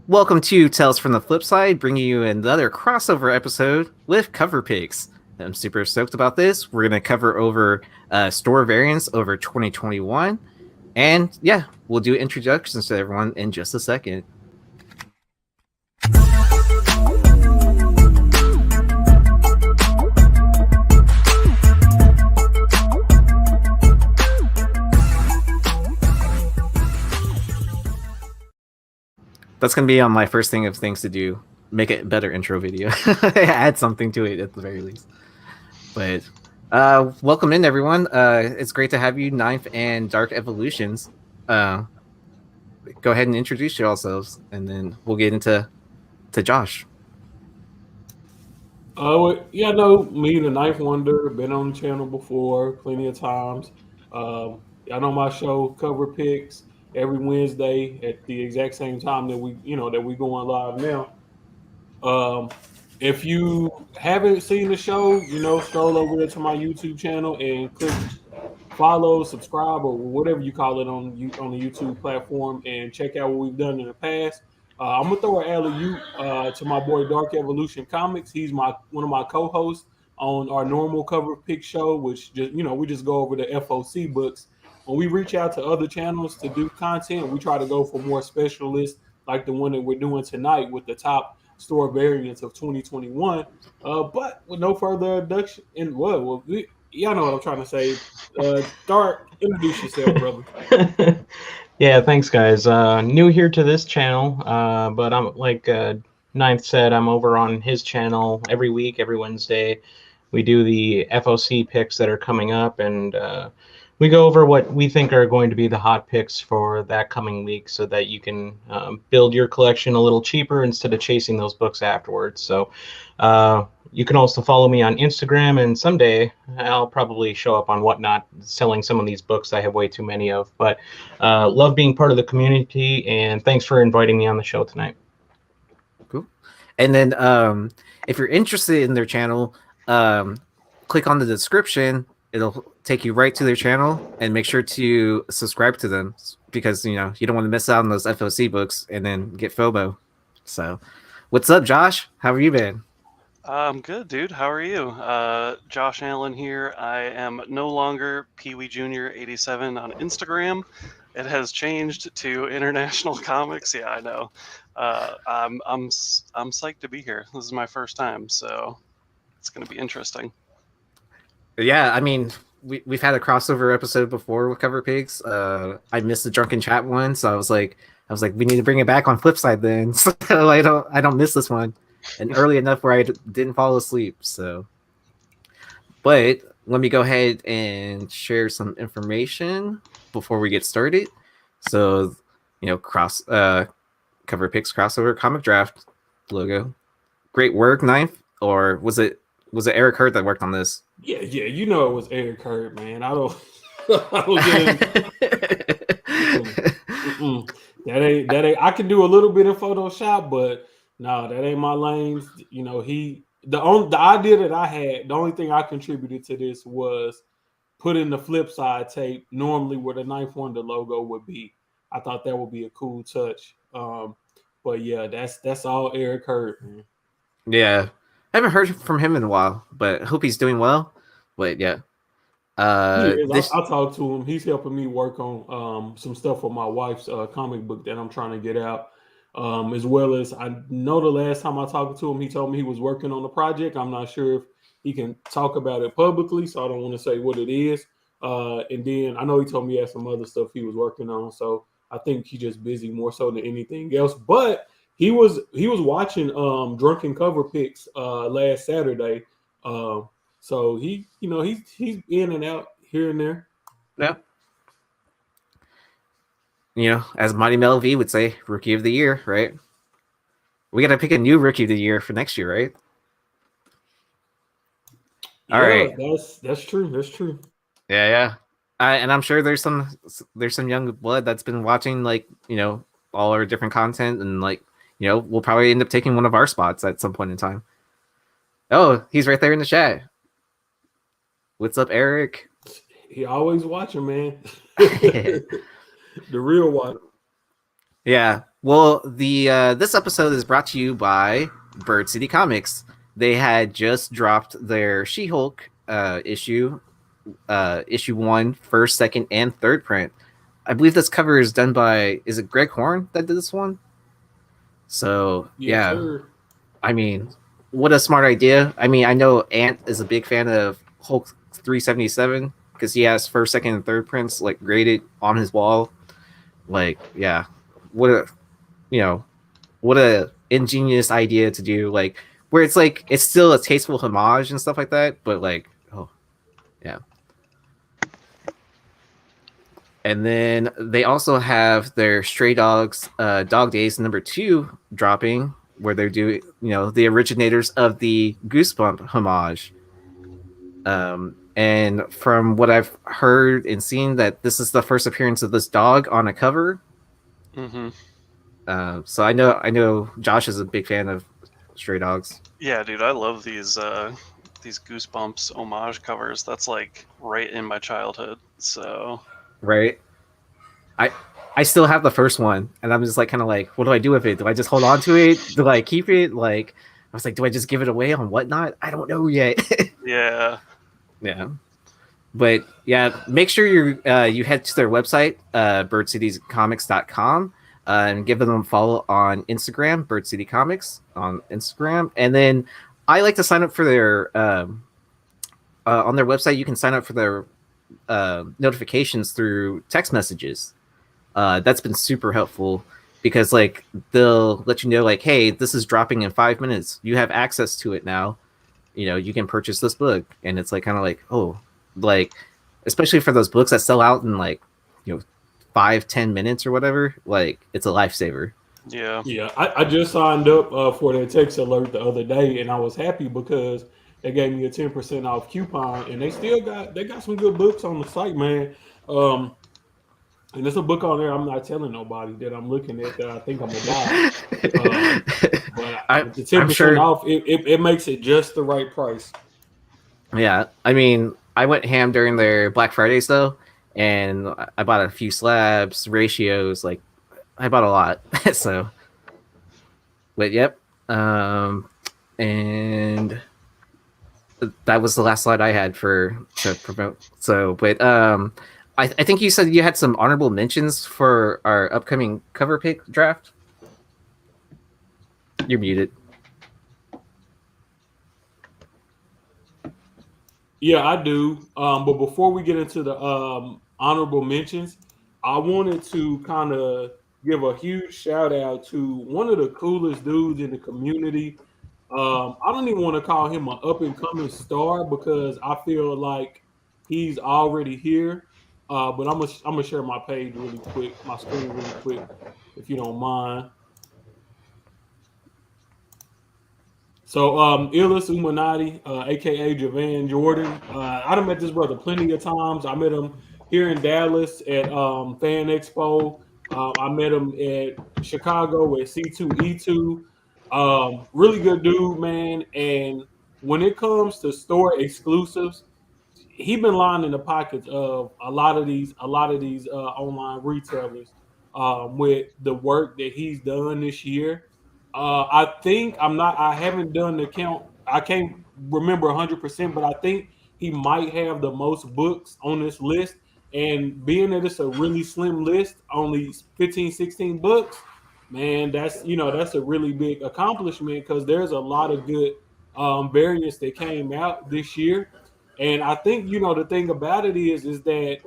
Welcome to Tales from the Flipside, bringing you another crossover episode with cover picks. I'm super stoked about this. We're going to cover over store variants over 2021. And yeah, we'll do introductions to everyone in just a second. That's going to be on my first thing of things to do. Make it a better intro video. Add something to it at the very least. But welcome in, everyone. It's great to have you, Ninth and Dark Evolutions. Go ahead and introduce yourselves, and then we'll get into Josh. Yeah, no, me, the Ninth Wonder, been on the channel before plenty of times. I know my show Cover Picks every Wednesday at the exact same time that we going live now. Um, if you haven't seen the show, stroll over there to my YouTube channel and click follow, subscribe, or whatever you call it on the YouTube platform, and check out what we've done in the past. I'm gonna throw an alley to my boy Dark Evolution Comics. He's one of my co-hosts on our normal cover pick show, which we just go over the FOC books. When we reach out to other channels to do content, we try to go for more specialists like the one that we're doing tonight with the top store variants of 2021. But with no further adduction, y'all know what I'm trying to say. Dark, introduce yourself, brother. Yeah, thanks, guys. New here to this channel, but I'm like Ninth said, I'm over on his channel every week, every Wednesday. We do the FOC picks that are coming up, and we go over what we think are going to be the hot picks for that coming week so that you can build your collection a little cheaper instead of chasing those books afterwards. So you can also follow me on Instagram, and someday I'll probably show up on Whatnot selling some of these books I have way too many of. But love being part of the community, and thanks for inviting me on the show tonight. Cool. And then if you're interested in their channel, click on the description. It'll take you right to their channel, and make sure to subscribe to them because you don't want to miss out on those FOC books and then get FOMO. So, what's up, Josh? How have you been? I'm good, dude. How are you? Josh Allen here. I am no longer Pee Wee Jr. 87 on Instagram. It has changed to International Comics. Yeah, I know. I'm psyched to be here. This is my first time, so it's going to be interesting. Yeah, I mean, we've had a crossover episode before with Cover Pigs. I missed the drunken chat one, so I was like, we need to bring it back on Flipside then, so I don't miss this one, and early enough where I didn't fall asleep. So, but let me go ahead and share some information before we get started. So, Cover Picks crossover comic draft logo. Great work, Ninth, or was it Eric Hurd that worked on this? Yeah, it was Eric Hurd, man. I don't get that ain't. I can do a little bit in Photoshop, but no, that ain't my lane. The idea that I had, the only thing I contributed to this was putting the flip side tape normally where the Ninth Wonder logo would be. I thought that would be a cool touch. But yeah, that's all Eric Hurd, man. Yeah. I haven't heard from him in a while, but I hope he's doing well. But yeah. I'll talk to him. He's helping me work on some stuff for my wife's comic book that I'm trying to get out. As well as I know the last time I talked to him, he told me he was working on a project. I'm not sure if he can talk about it publicly, so I don't want to say what it is. And then I know he told me he had some other stuff he was working on, so I think he's just busy more so than anything else. But he was watching Drunken Cover Picks last Saturday. So he's in and out here and there. Yeah. As Mighty Mel V would say, Rookie of the Year, right? We got to pick a new Rookie of the Year for next year, right? All right. That's true. That's true. Yeah. And I'm sure there's some young blood that's been watching all our different content, and we'll probably end up taking one of our spots at some point in time. Oh, he's right there in the chat. What's up, Eric? He always watching, man. The real one. Yeah. Well, the this episode is brought to you by Bird City Comics. They had just dropped their She-Hulk issue, issue 1, first, second, and third print. I believe this cover is done by, is it Greg Horn that did this one? So Yes, yeah, sir. I mean, what a smart idea. I mean, I know Ant is a big fan of Hulk 377 because he has first, second, and third prints like graded on his wall. Like, yeah, what a, you know, what a ingenious idea to do. Like, where it's like it's still a tasteful homage and stuff like that, but like, oh yeah. And then they also have their Stray Dogs Dog Days #2 dropping, where they're doing, the originators of the Goosebump homage. And from what I've heard and seen, that this is the first appearance of this dog on a cover. Mm-hmm. So I know Josh is a big fan of Stray Dogs. Yeah, dude, I love these Goosebumps homage covers. That's like right in my childhood. So Right? I still have the first one, and I'm just like kind of like, what do I do with it? Do I just hold on to it? Do I keep it? Like, I was like, do I just give it away on Whatnot? I don't know yet. yeah. Yeah, but yeah, make sure you head to their website, birdcitiescomics.com, and give them a follow on Instagram, Bird City Comics on Instagram, and then I like to sign up for their on their website. You can sign up for their notifications through text messages. That's been super helpful because like they'll let you know like, hey, this is dropping in 5 minutes. You have access to it now. You can purchase this book, and it's like kind of like, oh, like especially for those books that sell out in like 5-10 minutes or whatever. Like it's a lifesaver. Yeah. Yeah, I just signed up for their text alert the other day, and I was happy because they gave me a 10% off coupon, and they got some good books on the site, man. And there's a book on there I'm not telling nobody that I'm looking at that I think I'm gonna buy. But with the 10% sure. off, it makes it just the right price. Yeah, I mean, I went ham during their Black Fridays though, and I bought a few slabs, ratios, like I bought a lot. So, but yep, and that was the last slide I had to promote. So, but I think you said you had some honorable mentions for our upcoming cover pick draft. You're muted. Yeah, I do. But before we get into the honorable mentions, I wanted to kind of give a huge shout out to one of the coolest dudes in the community. I don't even want to call him an up and coming star because I feel like he's already here. But I'm gonna share my page really quick, my screen really quick, if you don't mind. So, Illis Umanati, aka Javan Jordan. I done met this brother plenty of times. I met him here in Dallas at Fan Expo. I met him at Chicago at C2E2. Really good dude, man. And when it comes to store exclusives, he been lining the pockets of a lot of these online retailers with the work that he's done this year. I think I haven't done the count. I can't remember 100%, but I think he might have the most books on this list. And being that it's a really slim list, only 15, 16 books, man, that's a really big accomplishment because there's a lot of good variants that came out this year. And I think the thing about it is that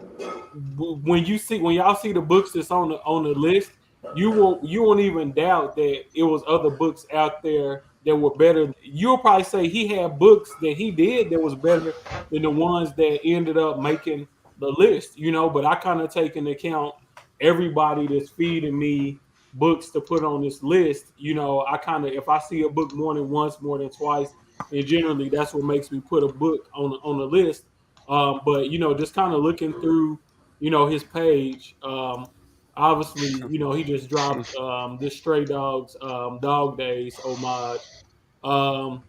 when y'all see the books that's on the list, you won't even doubt that it was other books out there that were better. You'll probably say he had books that he did that was better than the ones that ended up making the list. But I kind of take into account everybody that's feeding me books to put on this list. I kind of, if I see a book more than once, more than twice, and generally that's what makes me put a book on the list. But just kind of looking through, his page. Obviously, he just dropped this Stray Dogs Dog Days homage um,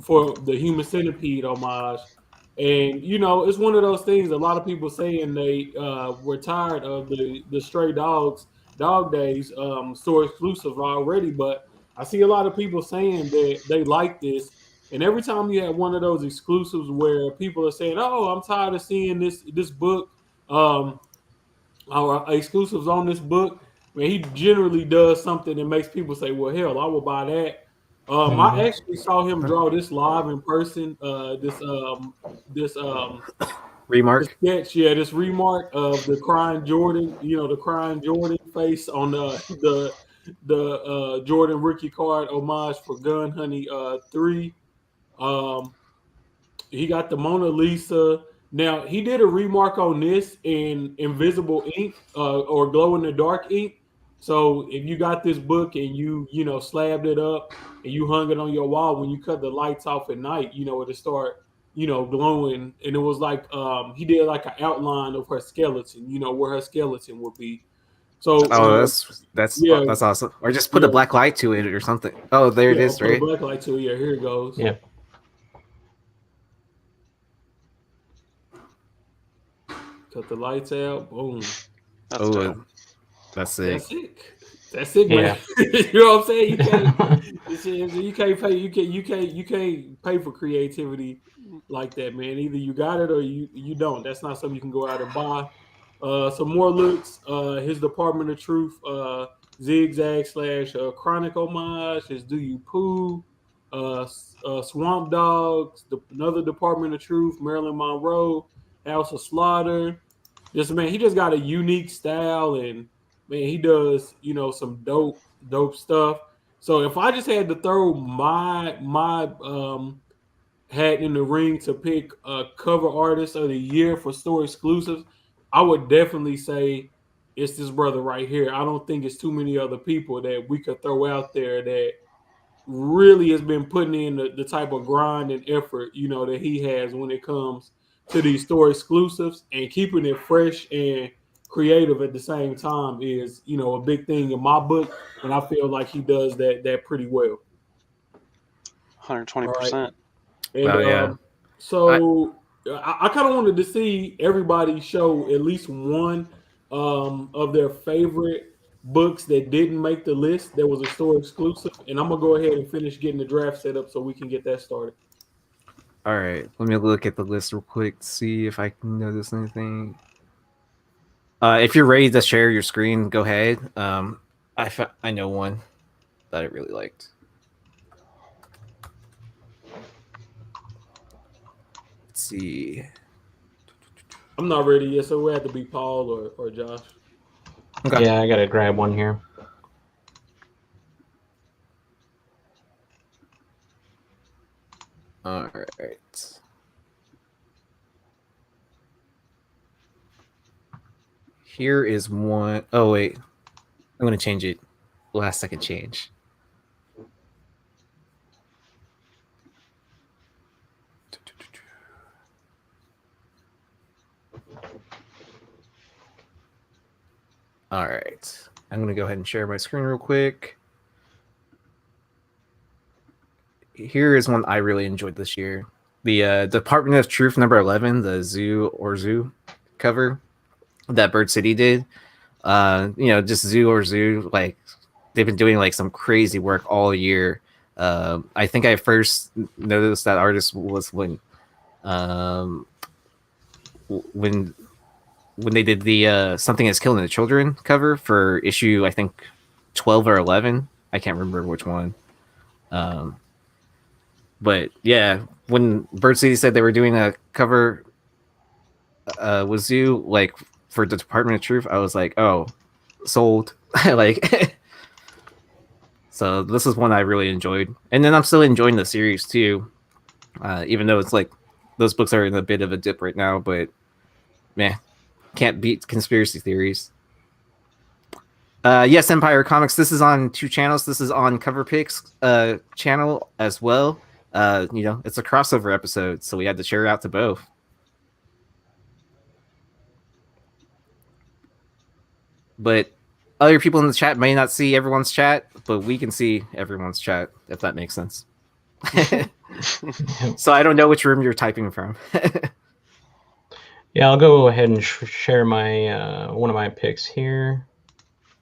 for the Human Centipede homage. And it's one of those things. A lot of people saying they were tired of the Stray Dogs Dog Days store exclusive already, but I see a lot of people saying that they like this. And every time you have one of those exclusives where people are saying, "Oh, I'm tired of seeing this book," or exclusives on this book, man, he generally does something that makes people say, "Well, hell, I will buy that." I actually saw him draw this live in person. The Remark. sketch, yeah, this remark of the crying Jordan, the crying Jordan face on the Jordan rookie card homage for Gun Honey 3. Um, he got the Mona Lisa. Now he did a remark on this in invisible ink or glow in the dark ink. So if you got this book and you slabbed it up and you hung it on your wall, when you cut the lights off at night, it'll start glowing. And it was like he did like an outline of her skeleton, where her skeleton would be. So Oh, yeah, that's awesome. Or just put a yeah, black light to it or something. Oh, there it yeah. I'll is, put a right? black light to it. Yeah, here it goes. Yeah. Cut the lights out. Boom. That's dope. That's sick. That's sick. That's sick, man. Yeah. You know what I'm saying? You can't pay for creativity like that, man. Either you got it or you don't. That's not something you can go out and buy. Some more looks. His Department of Truth, zigzag / chronic homage. His Do You Poo, Swamp Dogs. Another Department of Truth. Marilyn Monroe, House of Slaughter. He just got a unique style, and man, he does some dope stuff. So if I just had to throw my hat in the ring to pick a cover artist of the year for store exclusives, I would definitely say it's this brother right here. I don't think it's too many other people that we could throw out there that really has been putting in the type of grind and effort that he has when it comes to these store exclusives, and keeping it fresh and creative at the same time is a big thing in my book, and I feel like he does that pretty well. 120%. And yeah. so I kind of wanted to see everybody show at least one of their favorite books that didn't make the list that was a store exclusive, and I'm gonna go ahead and finish getting the draft set up so we can get that started. All right, let me look at the list real quick to see if I can notice anything. If you're ready to share your screen, go ahead. I know one that I really liked. Let's see. I'm not ready yet, so we have to be Paul or Josh. Okay. Yeah, I gotta grab one here. All right. Here is one. Oh wait, I'm gonna change it. Last second change. All right, I'm gonna go ahead and share my screen real quick. Here is one I really enjoyed this year. The Department of Truth number 11, the Zoo cover that Bird City did. Just Zoo, like they've been doing like some crazy work all year. I think I first noticed that artist was when they did the Something Is Killing the Children cover for issue, I think 12 or 11. I can't remember which one. But yeah, when Bird City said they were doing a cover with Zoo, like for the Department of Truth, I was like, oh, sold. Like, so this is one I really enjoyed, and then I'm still enjoying the series too, even though it's like those books are in a bit of a dip right now. But man, can't beat conspiracy theories. Yes, Empire Comics. This is on 2 channels. This is on Cover Picks channel as well. It's a crossover episode, so we had to share it out to both. But other people in the chat may not see everyone's chat, but we can see everyone's chat, if that makes sense. So I don't know which room you're typing from. Yeah, I'll go ahead and share my one of my picks here.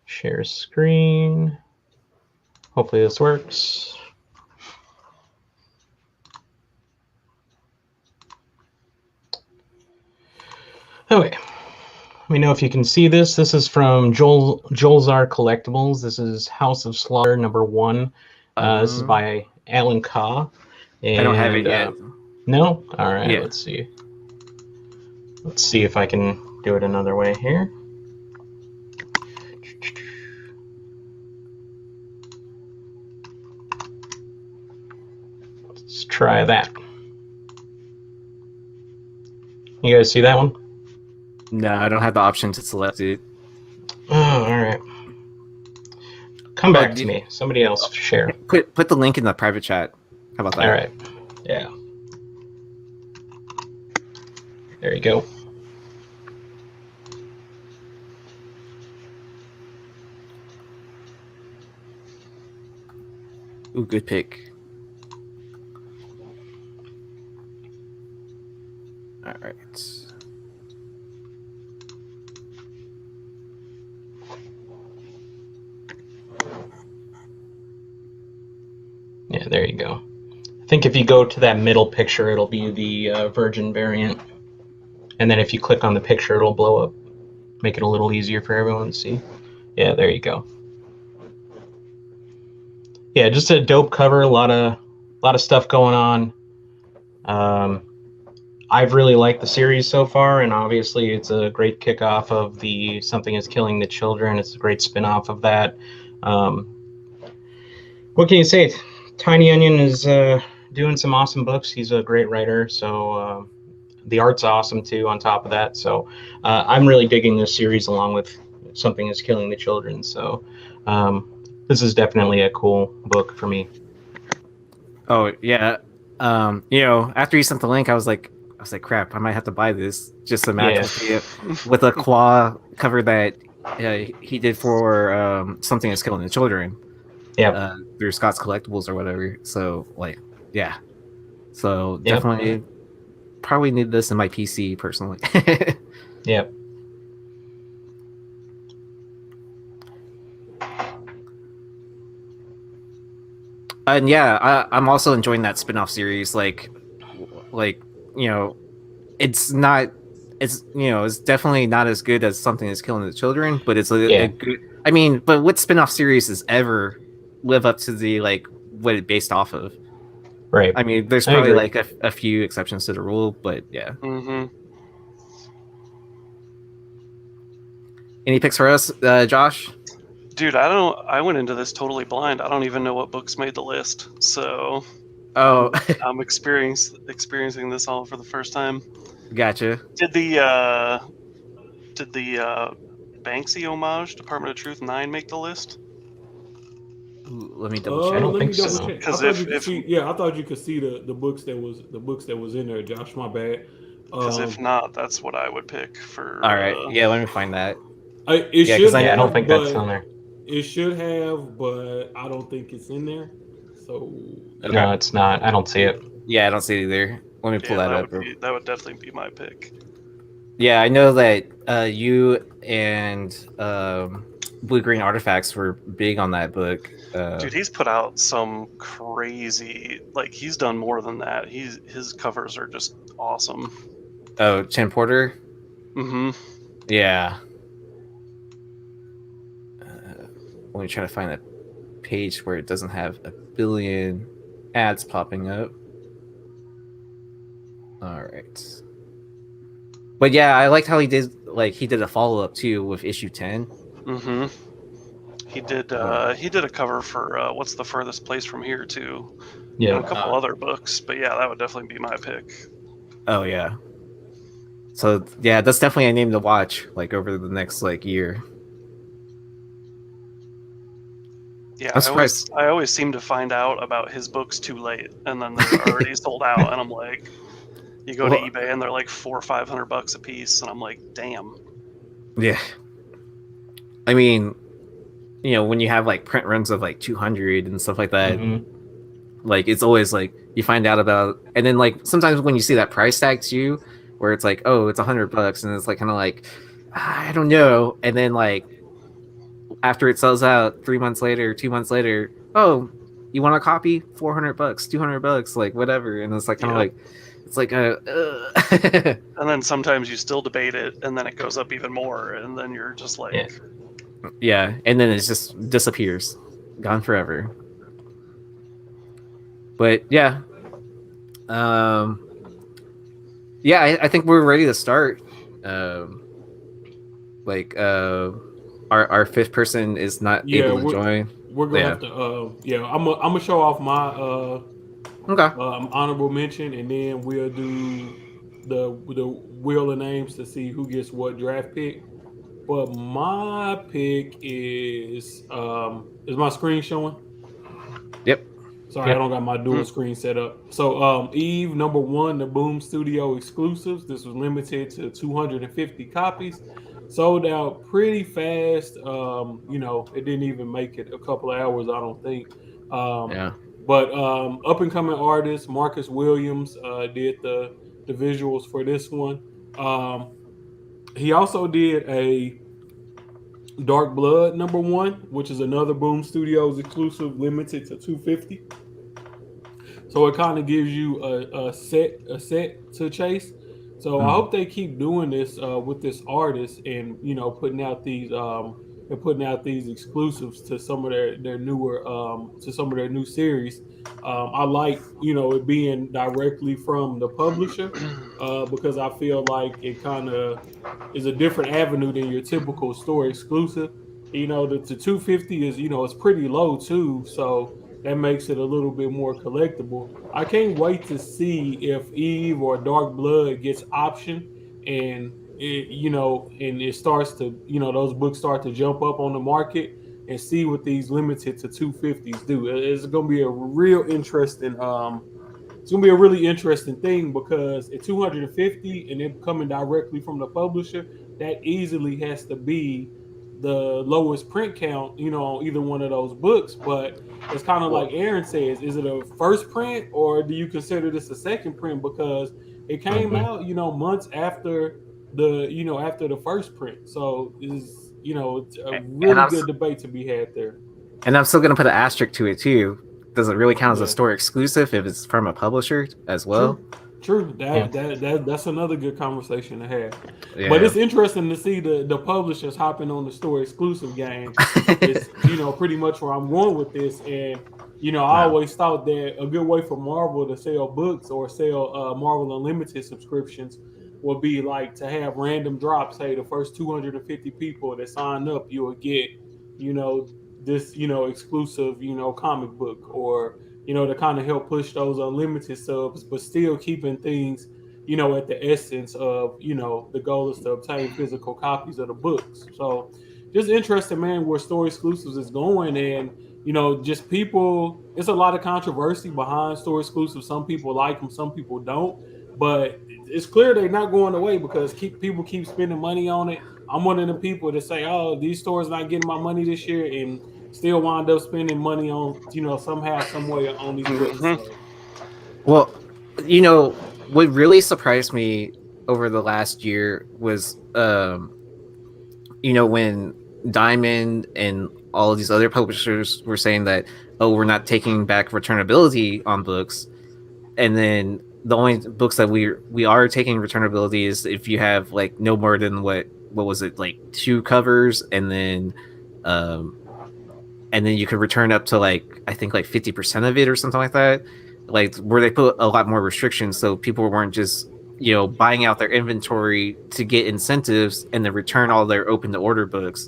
Share screen. Hopefully this works. Okay. Let me know if you can see this. This is from Joel's Are Collectibles. This is House of Slaughter #1. This is by Alan Kaw. And, I don't have it yet. No? All right, Yeah. Let's see. Let's see if I can do it another way here. Let's try that. You guys see that one? No, I don't have the option to select it. Oh, all right. Come back to me. Somebody else share. Put the link in the private chat. How about that? All right. Yeah. There you go. Ooh, good pick. All right. Yeah, there you go. I think if you go to that middle picture, it'll be the Virgin variant. And then if you click on the picture, it'll blow up. Make it a little easier for everyone to see. Yeah, there you go. Yeah, just a dope cover. A lot of stuff going on. I've really liked the series so far, and obviously it's a great kickoff of the Something is Killing the Children. It's a great spin-off of that. What can you say? Tiny Onion is doing some awesome books. He's a great writer, so the art's awesome too on top of that. So I'm really digging this series along with Something is Killing the Children. So this is definitely a cool book for me. Oh yeah. After you sent the link, I was like, crap, I might have to buy this. Just imagine with a claw cover that he did for Something is Killing the Children. Yeah. Through Scott's Collectibles or whatever. So yeah. So definitely probably need this in my PC personally. Yep. And yeah, I'm also enjoying that spin-off series. It's definitely not as good as Something is Killing the Children, but it's a good. I mean, but what spin-off series has ever live up to the what it based off of? Right. I mean, there's probably a few exceptions to the rule, but yeah. Mm-hmm. Any picks for us, Josh? Dude, I went into this totally blind. I don't even know what books made the list. So I'm experiencing this all for the first time. Gotcha. Did the Banksy homage, Department of Truth 9, make the list? Ooh, let me double check. I don't think so. I thought you could see the books that was in there, Josh. My bad. Because if not, that's what I would pick for. All right. Yeah, let me find that. I don't think that's on there. It should have, but I don't think it's in there. So no, it's not. I don't see it. Yeah, I don't see it either. Let me pull that up. That would definitely be my pick. Yeah, I know that you and Blue Green Artifacts were big on that book. Dude, he's put out some crazy. He's done more than that. His covers are just awesome. Oh, Chen Porter. Mm-hmm. Yeah. Let me try to find a page where it doesn't have a billion ads popping up. All right. But yeah, I liked how he did a follow up too with issue 10. Mm-hmm. He did a cover for What's the Furthest Place from Here too. Yeah. And a couple other books, but yeah, that would definitely be my pick. Oh yeah. So yeah, that's definitely a name to watch over the next year. Yeah, I always seem to find out about his books too late, and then they're already sold out, and I'm like, you go to eBay and they're like $400 or $500 a piece, and I'm like, damn. Yeah. I mean, when you have print runs of 200 and stuff like that, it's always you find out about, and then sometimes when you see that price tag too, where it's oh, it's $100, and it's kind of I don't know, and then after it sells out 3 months later, 2 months later, oh, you want a copy? $400, $200, like whatever. And it's like kind of like, it's like a. And then sometimes you still debate it, and then it goes up even more, and then you're just like, yeah, and then it just disappears, gone forever. But yeah, yeah, I think we're ready to start. Like our fifth person is not able to join. We're gonna have to. I'm gonna show off my honorable mention, and then we'll do the wheel of names to see who gets what draft pick. But my pick is my screen showing? Yep. Sorry, I don't got my dual screen set up. So Eve, number 1, the Boom Studio exclusives. This was limited to 250 copies. Sold out pretty fast. You know, it didn't even make it a couple of hours, I don't think. But up and coming artist Marcus Williams did the visuals for this one. He also did a Dark Blood number 1, which is another Boom Studios exclusive, limited to 250. So it kind of gives you a set to chase. So I hope they keep doing this with this artist, and you know, putting out these exclusives to some of their newer to some of their new series. I like, you know, it being directly from the publisher because I feel like it kind of is a different avenue than your typical store exclusive. You know, the 250 is, you know, it's pretty low too, so that makes it a little bit more collectible. I can't wait to see if Eve or Dark Blood gets option, and it, you know, and it starts to, you know, those books start to jump up on the market, and see what these limited to 250s do. It's going to be a real interesting it's going to be a really interesting thing, because at 250 and it coming directly from the publisher, that easily has to be the lowest print count, you know, on either one of those books. But it's kind of like Aaron says, is it a first print, or do you consider this a second print? Because it came out, you know, months after the first print. So it's, you know, it's a really good debate to be had there. And I'm still going to put an asterisk to it too. Does it really count as a store exclusive if it's from a publisher as well? True. That's another good conversation to have. Yeah. But it's interesting to see the publishers hopping on the store exclusive game. It's, you know, pretty much where I'm going with this. And, you know, I always thought that a good way for Marvel to sell books or sell Marvel Unlimited subscriptions would be like to have random drops. Hey, the first 250 people that sign up, you will get, you know, this, you know, exclusive, you know, comic book, or, you know, to kind of help push those unlimited subs, but still keeping things, you know, at the essence of, you know, the goal is to obtain physical copies of the books. So just interesting, man, where store exclusives is going. And, you know, just people, it's a lot of controversy behind store exclusives. Some people like them, some people don't, but it's clear they're not going away, because people keep spending money on it. I'm one of the people that say, oh, these stores not getting my money this year, and still wind up spending money on, you know, somehow, some way on these books. So. Well, you know, what really surprised me over the last year was, you know, when Diamond and all of these other publishers were saying that, oh, we're not taking back returnability on books, and then the only books that we are taking returnability is if you have like no more than what was it, like 2 covers, and then you could return up to like, I think like 50% of it or something like that, like where they put a lot more restrictions, so people weren't just, you know, buying out their inventory to get incentives and then return all their open to order books.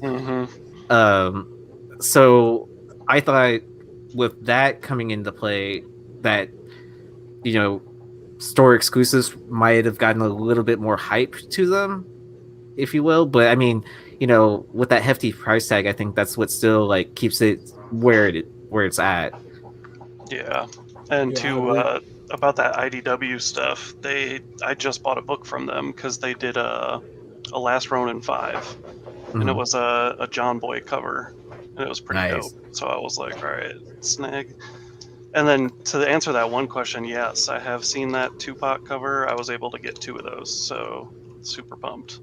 So I thought with that coming into play, that, you know, store exclusives might have gotten a little bit more hype to them, if you will. But I mean, you know, with that hefty price tag, I think that's what still like keeps it where it's at. Yeah. And about that IDW stuff, I just bought a book from them because they did a Last Ronin 5, and it was a John Boy cover, and it was pretty dope. So I was like, all right, snag. And then to answer that one question, yes, I have seen that Tupac cover. I was able to get 2 of those, so super pumped.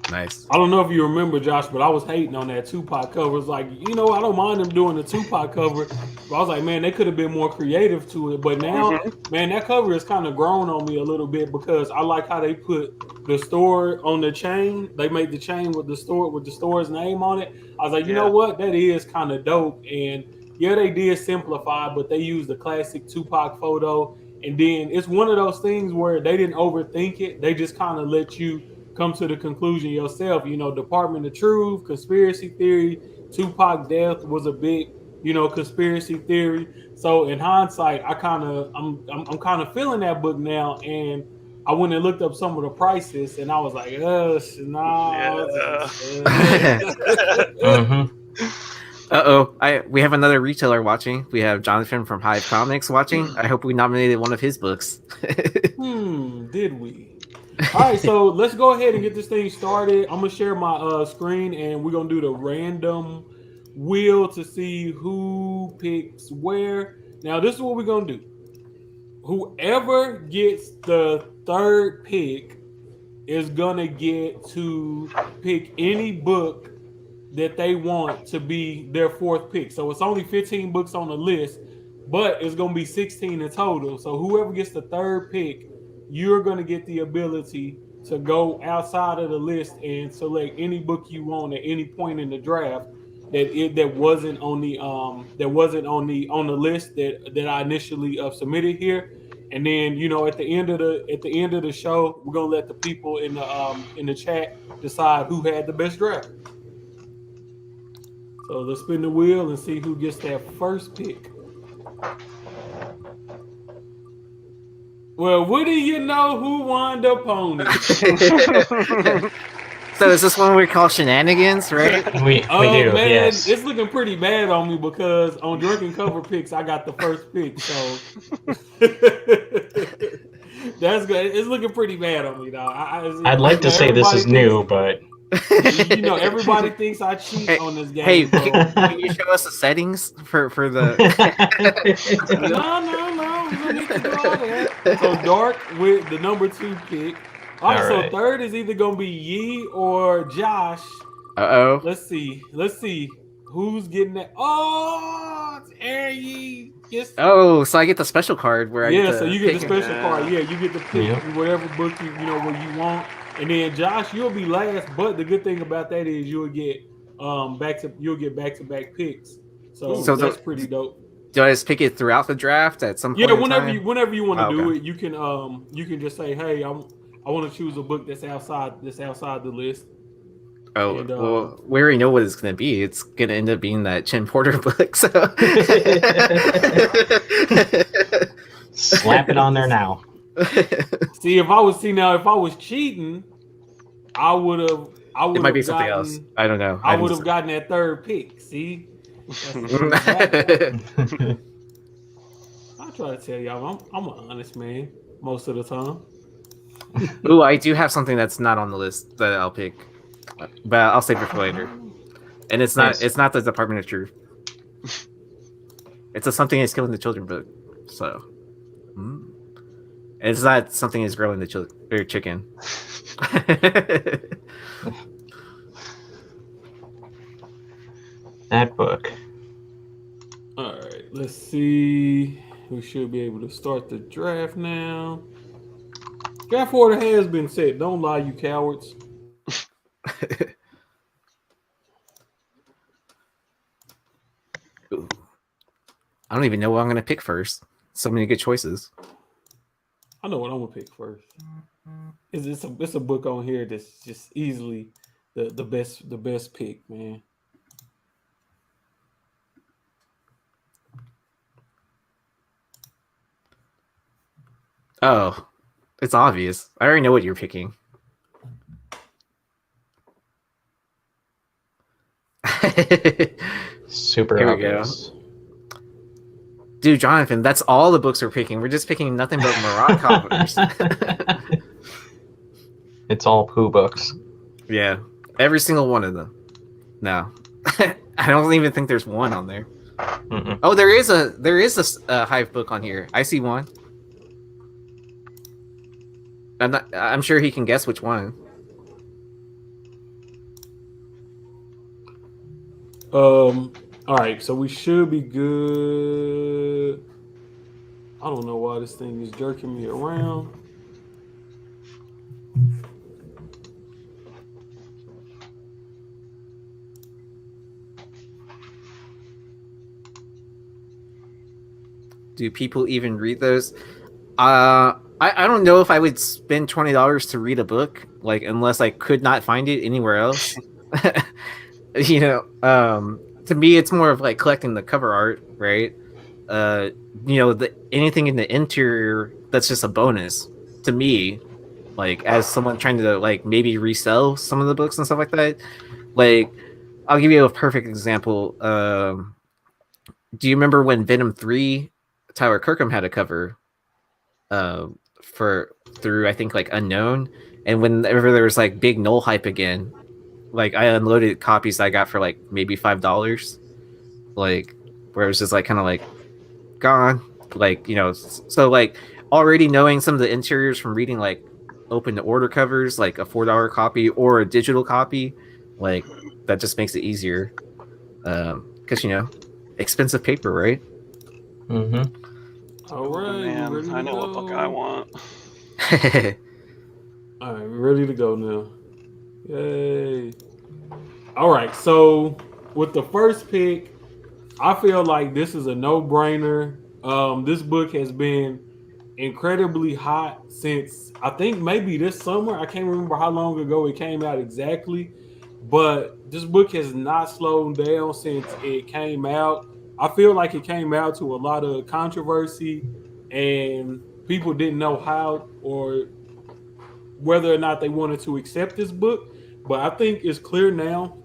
Nice. I don't know if you remember, Josh, but I was hating on that Tupac cover. It's like, I don't mind them doing the Tupac cover, but I was like, man, they could have been more creative to it. But now, man, that cover has kind of grown on me a little bit because I like how they put the store on the chain. They made the chain with the store's name on it. I was like, you know what? That is kind of dope. And yeah, they did simplify, but they used the classic Tupac photo. And then it's one of those things where they didn't overthink it. They just kind of let you come to the conclusion yourself. Department of Truth, conspiracy theory, Tupac death was a big, conspiracy theory. So in hindsight, I'm kind of feeling that book now, and I went and looked up some of the prices, and I was like, nah. We have another retailer watching. We have Jonathan from Hive Comics watching. I hope we nominated one of his books. Did we? All right, so let's go ahead and get this thing started. I'm gonna share my screen, and we're gonna do the random wheel to see who picks where. Now, this is what we're gonna do. Whoever gets the third pick is gonna get to pick any book that they want to be their fourth pick. So it's only 15 books on the list, but it's gonna be 16 in total. So whoever gets the third pick, you're going to get the ability to go outside of the list and select any book you want at any point in the draft that wasn't on the list that I initially submitted here. And then at the end of the show, we're gonna let the people in the chat decide who had the best draft. So let's spin the wheel and see who gets that first pick. Well, what do you know who won the pony? So is this one we call shenanigans, right? We do, man, yes. it's looking pretty bad on me because on Drunken Cover Picks, I got the first pick. So that's good. It's looking pretty bad on me, dog. I'd like to say this is new, but... everybody thinks I cheat on this game. Hey, can you show us the settings for the... No. We don't need to do all that. So Dark with the number 2 pick. All right, so third is either gonna be Yee or Josh. Let's see who's getting that. Oh, it's Aaron Yee. Yes. Oh, so I get the special card where so you get the special card. Yeah, you get to pick whatever book where you want. And then Josh, you'll be last. But the good thing about that is you'll get back-to-back picks. So that's pretty dope. Do I just pick it throughout the draft at some point? Yeah, whenever you want to do it, you can just say, hey, I want to choose a book that's outside the list. Oh, and, well, we already know what it's going to be. It's going to end up being that Chin Porter book. So slap it on there now. See, if I was cheating, I would have. It might be something else. I don't know. I would have gotten that third pick. See. I try to tell y'all, I'm an honest man most of the time. Ooh, I do have something that's not on the list that I'll pick, but I'll save it for later. And it's not the Department of Truth. It's a Something Is Killing the Children book. So, it's not Something Is Growing the Chicken. That book. All right, let's see. We should be able to start the draft now. Draft order has been set. Don't lie, you cowards. I don't even know what I'm going to pick first. So many good choices. I know what I'm going to pick first. It's a book on here that's just easily the best pick, man. Oh, it's obvious. I already know what you're picking. Super Here obvious. We go. Dude, Jonathan, that's all the books we're picking. We're just picking nothing but Marat covers. It's all poo books. Yeah, every single one of them. No, I don't even think there's one on there. Mm-mm. Oh, there is a Hive book on here. I see one. I'm sure he can guess which one. All right, so we should be good. I don't know why this thing is jerking me around. Do people even read those? I don't know if I would spend $20 to read a book, like unless I could not find it anywhere else. To me, it's more of like collecting the cover art, right? Uh, the anything in the interior that's just a bonus to me. Like as someone trying to like maybe resell some of the books and stuff like that. Like, I'll give you a perfect example. Do you remember when Venom 3, Tyler Kirkham had a cover? uh, for through I think like Unknown, and whenever there was like big null hype again, like I unloaded copies I got for like maybe $5, like where it was just like kind of like gone, like so like already knowing some of the interiors from reading like open to order covers, like a $4 copy or a digital copy, like that just makes it easier, because expensive paper, right? Mm-hmm. All Oh right, we man, ready I to know what book I go. want. All right, we're ready to go now. Yay! All right, so with the first pick, I feel like this is a no-brainer. This book has been incredibly hot since I think maybe this summer. I can't remember how long ago it came out exactly, but this book has not slowed down since it came out. I feel like it came out to a lot of controversy, and people didn't know how or whether or not they wanted to accept this book. But I think it's clear now.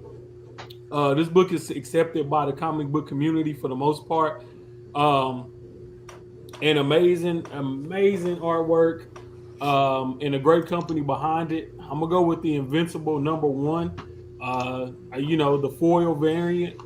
This book is accepted by the comic book community for the most part. Um, and amazing artwork, and a great company behind it. I'm gonna go with the Invincible #1. The foil variant.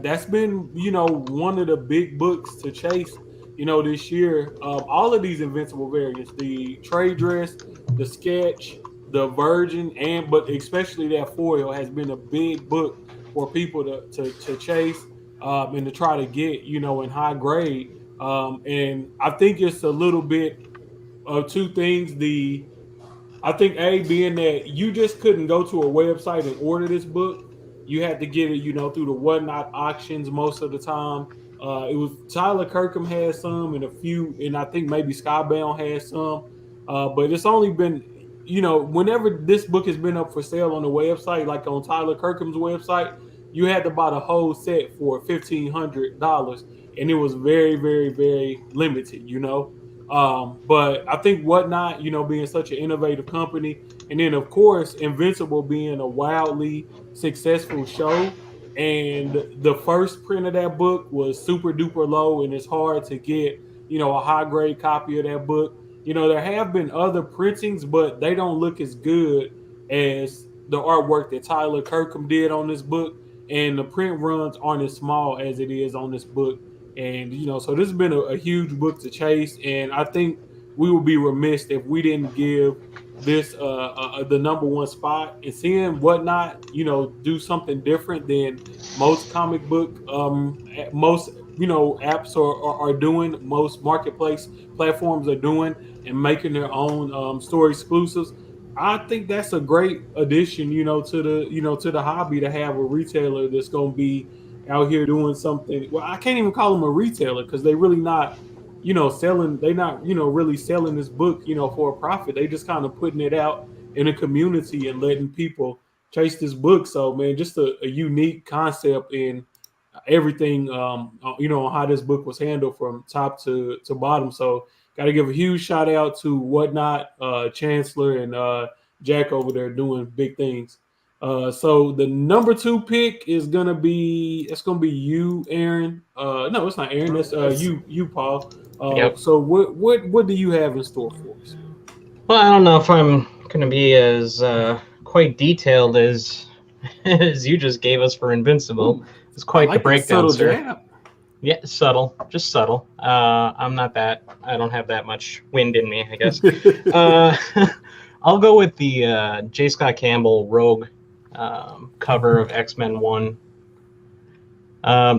That's been one of the big books to chase. This year, all of these Invincible variants, the trade dress, the sketch, the Virgin, but especially that foil has been a big book for people to chase, and to try to get in high grade. And I think it's a little bit of two things. I think being that you just couldn't go to a website and order this book. You had to get it, through the whatnot auctions most of the time. It was Tyler Kirkham had some, and a few, and I think maybe Skybound had some. But it's only been, whenever this book has been up for sale on the website, like on Tyler Kirkham's website, you had to buy the whole set for $1,500, and it was very, very, very limited. But I think Whatnot, being such an innovative company, and then of course Invincible being a wildly successful show, and the first print of that book was super duper low, and it's hard to get a high grade copy of that book. There have been other printings, but they don't look as good as the artwork that Tyler Kirkham did on this book, and the print runs aren't as small as it is on this book. And so this has been a huge book to chase, and I think we would be remiss if we didn't give this the #1 spot. And seeing Whatnot, do something different than most comic book, most apps are doing, most marketplace platforms are doing, and making their own store exclusives. I think that's a great addition, to the hobby, to have a retailer that's going to be out here doing something. Well, I can't even call them a retailer because they really not, selling. They not, really selling this book, for a profit. They just kind of putting it out in a community and letting people chase this book. So, man, just a unique concept in everything, on how this book was handled from top to bottom. So, got to give a huge shout out to Whatnot, Chancellor, and Jack over there doing big things. So the #2 pick is gonna be you, Aaron. No, it's not Aaron. That's you, Paul. Yep. So what do you have in store for us? Well, I don't know if I'm going to be as quite detailed as as you just gave us for Invincible. Ooh, It's quite I like the breakdown, that subtle sir. jab. Yeah, subtle, just subtle. I'm not that. I don't have that much wind in me, I guess. I'll go with the J. Scott Campbell Rogue cover of X-Men 1.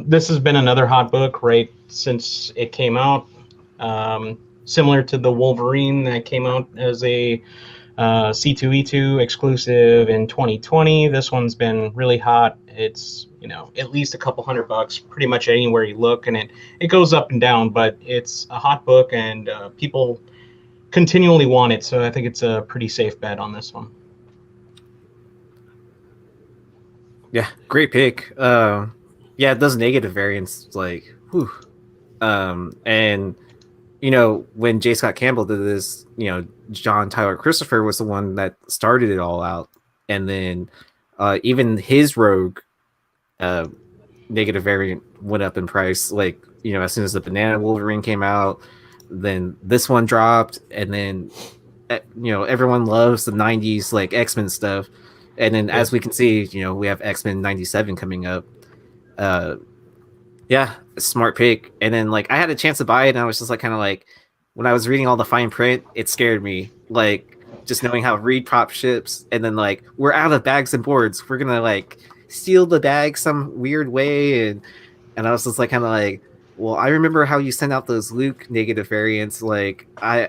This has been another hot book right since it came out. Similar to the Wolverine that came out as a C2E2 exclusive in 2020. This one's been really hot. It's, at least a couple $100 pretty much anywhere you look, and it goes up and down, but it's a hot book, and people continually want it, so I think it's a pretty safe bet on this one. Yeah, great pick. Yeah, those negative variants, like, whew. And when J. Scott Campbell did this, John Tyler Christopher was the one that started it all out, and then even his Rogue negative variant went up in price. Like, as soon as the Banana Wolverine came out, then this one dropped, and then everyone loves the '90s like X-Men stuff, and then as we can see, we have X-Men '97 coming up. Yeah, smart pick. And then like I had a chance to buy it, and I was just like kind of like, when I was reading all the fine print, it scared me. Like, just knowing how Reed prop ships, and then like, we're out of bags and boards. We're gonna like steal the bag some weird way, and I was just like kind of like, well, I remember how you sent out those Luke negative variants. Like, I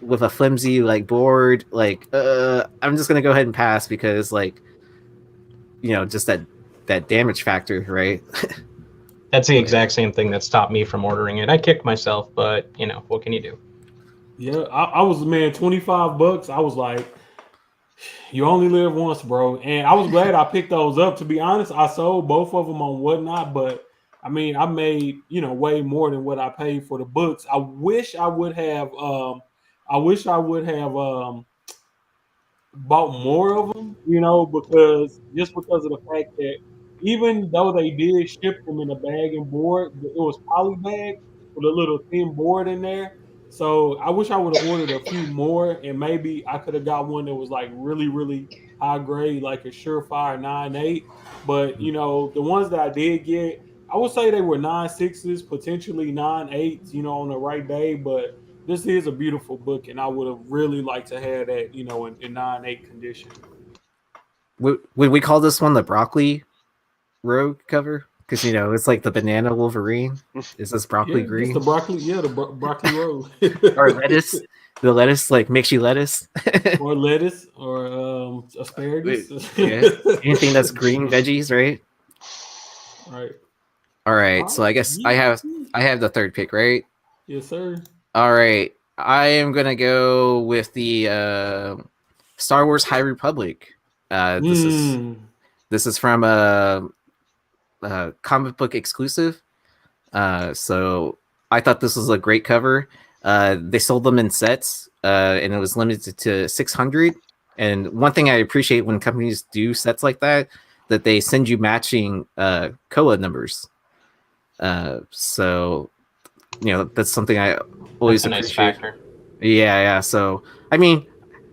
with a flimsy like board, like I'm just gonna go ahead and pass, because like, just that damage factor, right? That's the exact same thing that stopped me from ordering it. I kicked myself, but what can you do? Yeah, I was, man, $25. I was like, you only live once, bro. And I was glad I picked those up. To be honest, I sold both of them on Whatnot, but I mean, I made way more than what I paid for the books. I wish I would have. Bought more of them, because of the fact that even though they did ship them in a bag and board, it was poly bag with a little thin board in there. So I wish I would have ordered a few more, and maybe I could have got one that was like really, really high grade, like a Surefire 9.8. But the ones that I did get, I would say they were 9.6s, potentially 9.8s, on the right day. But this is a beautiful book, and I would have really liked to have that, in 9.8 condition. Would we call this one the broccoli Rogue cover? Because it's like the banana Wolverine. Is this broccoli green? It's the broccoli, the broccoli Rogue. Or lettuce. The lettuce like makes you lettuce. Or lettuce, or asparagus. Yeah. Anything that's green veggies, right? Right. All right. So I guess I have the third pick, right? Yes, sir. All right. I am gonna go with the Star Wars High Republic. This is from a comic book exclusive. So I thought this was a great cover. They sold them in sets, and it was limited to 600. And one thing I appreciate when companies do sets like that they send you matching COA numbers. So that's something I always That's a nice appreciate. factor. Yeah. So I mean,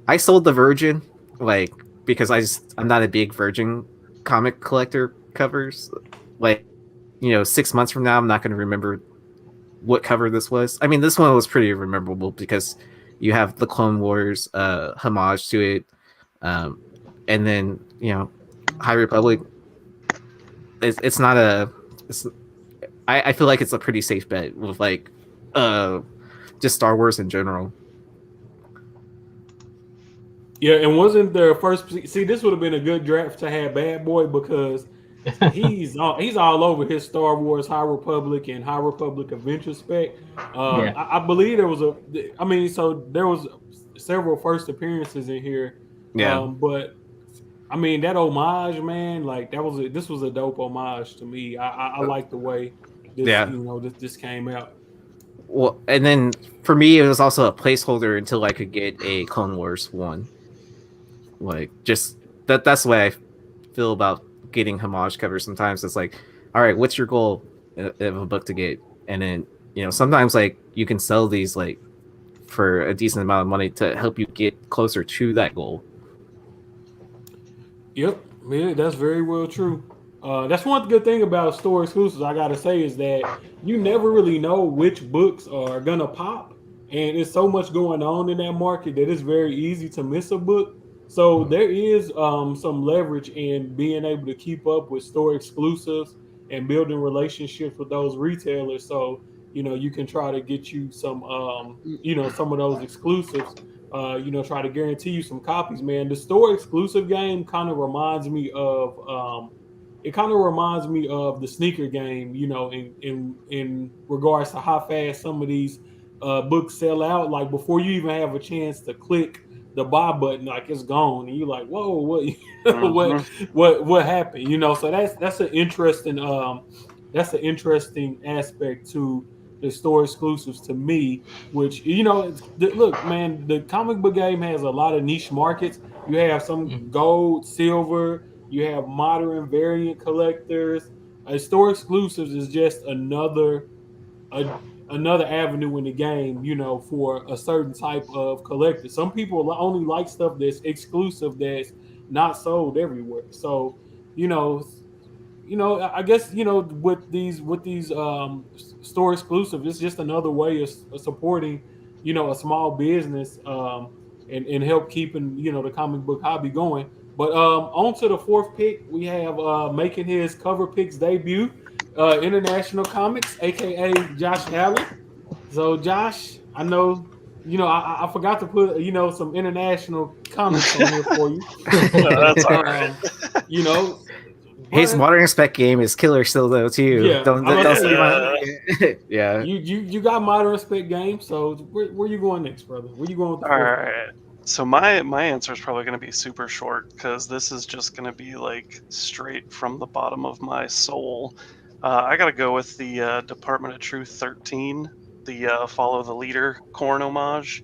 I sold the Virgin, like, because I'm not a big Virgin comic collector covers. Like, 6 months from now, I'm not going to remember what cover this was. I mean, this one was pretty memorable because you have the Clone Wars homage to it, and then High Republic. It's not a. I feel like it's a pretty safe bet with like just Star Wars in general. Yeah, and wasn't their first? See, this would have been a good draft to have Bad Boy, because he's all over his Star Wars High Republic and High Republic Adventure spec. I believe there was so there was several first appearances in here. Yeah. But I mean, that homage, man, like this was a dope homage to me. I like the way this this came out. Well, and then for me, it was also a placeholder until I could get a Clone Wars one. Like, just that's the way I feel about getting homage covers. Sometimes it's like, all right, what's your goal of a book to get? And then sometimes like you can sell these like for a decent amount of money to help you get closer to that goal. Yep, man, that's very well true. That's one good thing about store exclusives, I gotta say, is that you never really know which books are gonna pop, and there's so much going on in that market that it's very easy to miss a book. So there is some leverage in being able to keep up with store exclusives and building relationships with those retailers. So, you can try to get you some, some of those exclusives. Try to guarantee you some copies, man. The store exclusive game kind of reminds me of, the sneaker game, in regards to how fast some of these books sell out. Like before you even have a chance to click the buy button, like it's gone, and you're like, whoa, what, what happened? So that's an interesting aspect to the store exclusives to me. Which look, man, the comic book game has a lot of niche markets. You have some gold, silver. You have modern variant collectors. Store exclusives is just another avenue in the game, for a certain type of collector. Some people only like stuff that's exclusive, that's not sold everywhere. So, I guess with these store exclusives, it's just another way of supporting, a small business, and help keeping the comic book hobby going. But on to the fourth pick, we have making his cover picks debut, International Comics, aka Josh Allen. So Josh, I know, I forgot to put some international comics on here for you. That's all right. His modern spec game is killer still though too. Yeah, Don't sleep on it. Yeah. You got modern spec game. So where you going next, brother? Where you going with the All fourth? right. So my answer is probably going to be super short because this is just going to be like straight from the bottom of my soul. I got to go with the Department of Truth 13, the Follow the Leader Korn homage.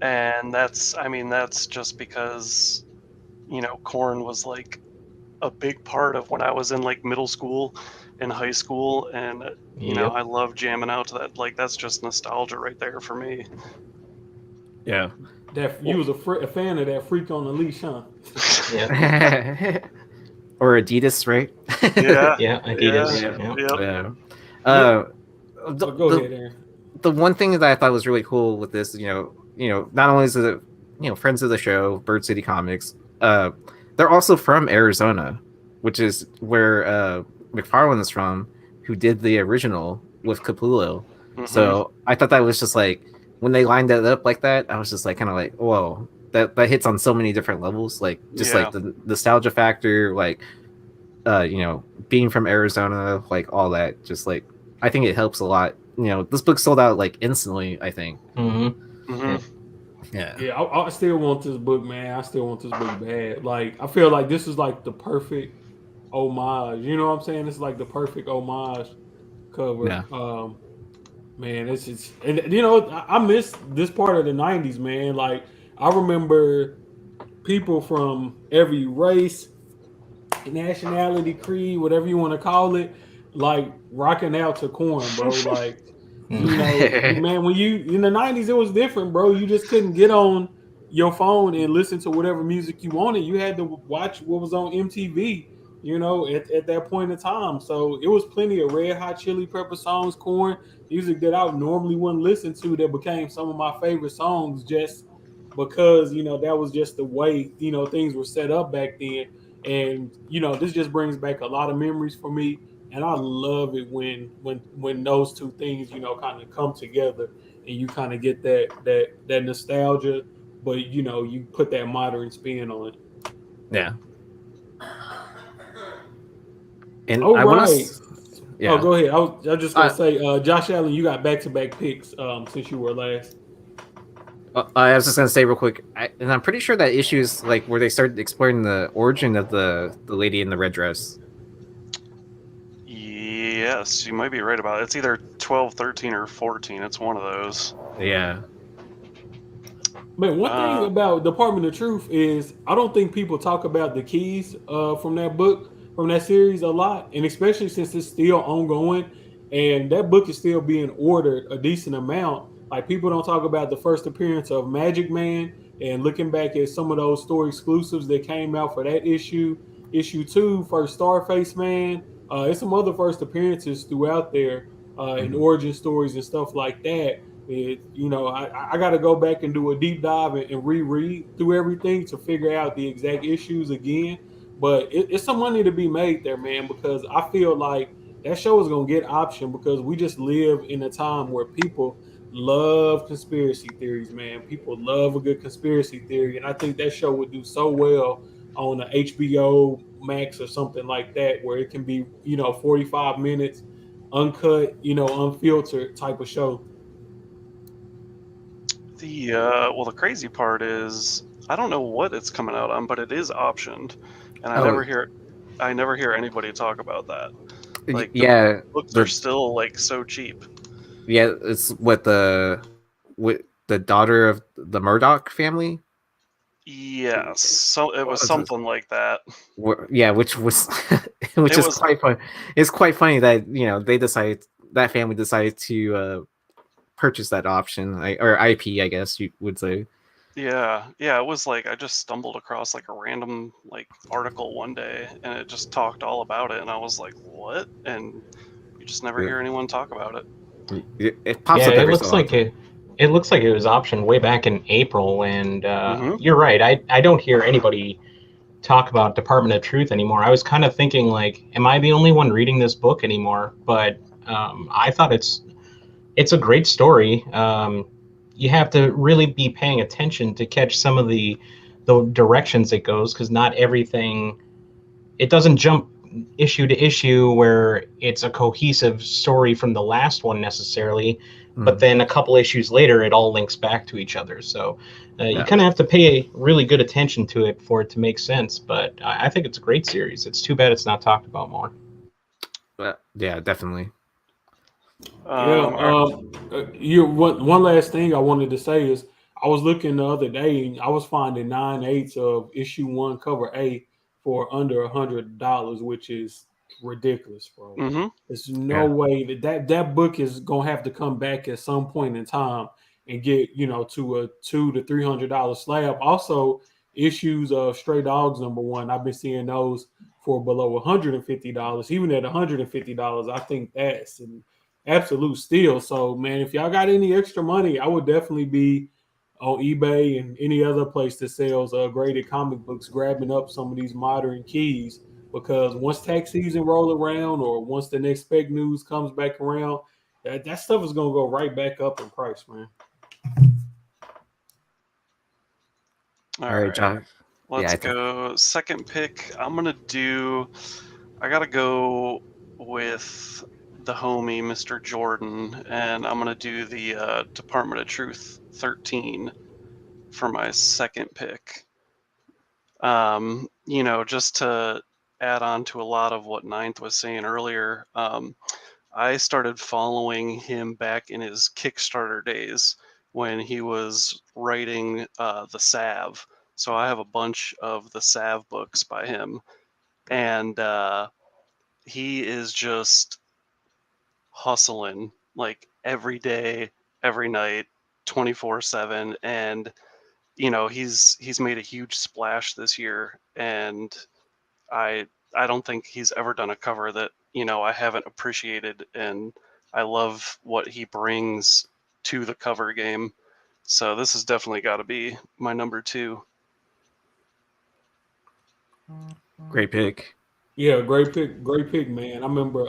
And that's just because, Korn was like a big part of when I was in like middle school and high school. And, I love jamming out to that. Like, that's just nostalgia right there for me. Yeah. That you was a fan of that Freak on the Leash, huh? Yeah. Or Adidas, right? Yeah. Yeah, Adidas. Yeah. Go ahead, Aaron. The one thing that I thought was really cool with this, not only is it, friends of the show, Bird City Comics, they're also from Arizona, which is where McFarlane is from, who did the original with Capullo. Mm-hmm. So I thought that was just like, when they lined that up like that, I was just like, kind of like, whoa, that hits on so many different levels. Like, just like the nostalgia factor, like, being from Arizona, like all that, just like, I think it helps a lot. This book sold out like instantly, I think. Mm-hmm. Mm-hmm. Yeah. I still want this book, man. I still want this book bad. Like, I feel like this is like the perfect homage. You know what I'm saying? It's like the perfect homage cover. Yeah. Man, it's just, and I miss this part of the '90s, man. Like, I remember people from every race, nationality, creed, whatever you want to call it, like rocking out to Korn, bro. Like, man, when you in the '90s, it was different, bro. You just couldn't get on your phone and listen to whatever music you wanted. You had to watch what was on MTV. At that point in time. So it was plenty of Red Hot Chili Pepper songs, Korn, music that I normally wouldn't listen to, that became some of my favorite songs just because, that was just the way, things were set up back then. And, this just brings back a lot of memories for me. And I love it when those two things, kind of come together and you kind of get that nostalgia, but, you put that modern spin on it. Yeah. And Oh, I right. want to. Yeah. Oh, go ahead. I was just gonna say, Josh Allen, you got back-to-back picks since you were last. I was just gonna say real quick, and I'm pretty sure that issue is like where they started exploring the origin of the lady in the red dress. Yes, you might be right about it. It's either 12, 13, or 14. It's one of those. Yeah. Man, one thing about Department of Truth is I don't think people talk about the keys from that book, from that series a lot, and especially since it's still ongoing and that book is still being ordered a decent amount. Like, people don't talk about the first appearance of Magic Man, and looking back at some of those store exclusives that came out for that issue 2, first Starface Man, and some other first appearances throughout there, and origin stories and stuff like that. I got to go back and do a deep dive and reread through everything to figure out the exact issues again. but it's some money to be made there, man. Because I feel like that show is gonna get option because we just live in a time where people love conspiracy theories, man. People love a good conspiracy theory, and I think that show would do so well on a HBO Max or something like that, where it can be 45 minutes, uncut, unfiltered type of show. The crazy part is I don't know what it's coming out on, but it is optioned, and Oh, I never hear anybody talk about that. Like the yeah, books are still like so cheap. yeah. It's with the daughter of the Murdoch family. Yes, so it was It's just- something like that. Yeah, which was which It is was quite fun. It's quite funny that that family decided to purchase that option, or IP, I guess you would say. Yeah, yeah, it was like I just stumbled across like a random like article one day and it just talked all about it and I was like, "What?" And you just never hear anyone talk about it. It pops Yeah, up it every so looks like often. it looks like it was optioned way back in April, and Mhm. you're right. I don't hear anybody talk about Department of Truth anymore. I was kind of thinking like, am I the only one reading this book anymore? But I thought it's a great story. You have to really be paying attention to catch some of the directions it goes, because not everything, it doesn't jump issue to issue where it's a cohesive story from the last one necessarily, but then a couple issues later it all links back to each other. So you Yeah. kind of have to pay really good attention to it for it to make sense. But I think it's a great series. It's too bad it's not talked about more. Yeah, definitely. Yeah. All right. One last thing I wanted to say is I was looking the other day and I was finding 9/8 of issue one cover A for under $100, which is ridiculous, bro. Mhm. There's no Yeah. way that book is gonna have to come back at some point in time and get to a $200 to $300 slab. Also, issues of Stray Dogs #1. I've been seeing those for below $150. Even at $150, I think that's an absolute steal. So, man, if y'all got any extra money, I would definitely be on eBay and any other place that sells graded comic books, grabbing up some of these modern keys. Because once tax season roll around, or once the next spec news comes back around, that stuff is gonna go right back up in price, man. All All right, right. John. Yeah, Let's go second pick. I got to go with the homie Mr. Jordan and I'm going to do the Department of Truth 13 for my second pick. Just to add on to a lot of what Ninth was saying earlier, I started following him back in his Kickstarter days when he was writing the Salve. So I have a bunch of the Salve books by him, and he is just hustling like every day, every night, 24/7, and he's made a huge splash this year, and I I don't think he's ever done a cover that I haven't appreciated, and I love what he brings to the cover game. So this has definitely got to be my number two. great pick. Yeah, great pick, man. I remember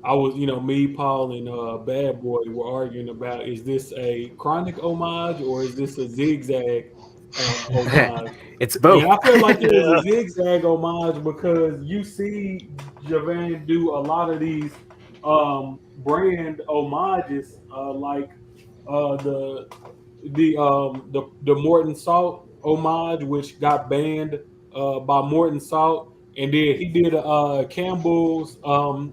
I was, me, Paul, and Bad Boy were arguing about, is this a Chronic homage or is this a Zigzag homage? It's both. And I feel like it was a Yeah. Zigzag homage because you see Javan do a lot of these brand homages, like the the Morton Salt homage, which got banned by Morton Salt, and then he did a Campbell's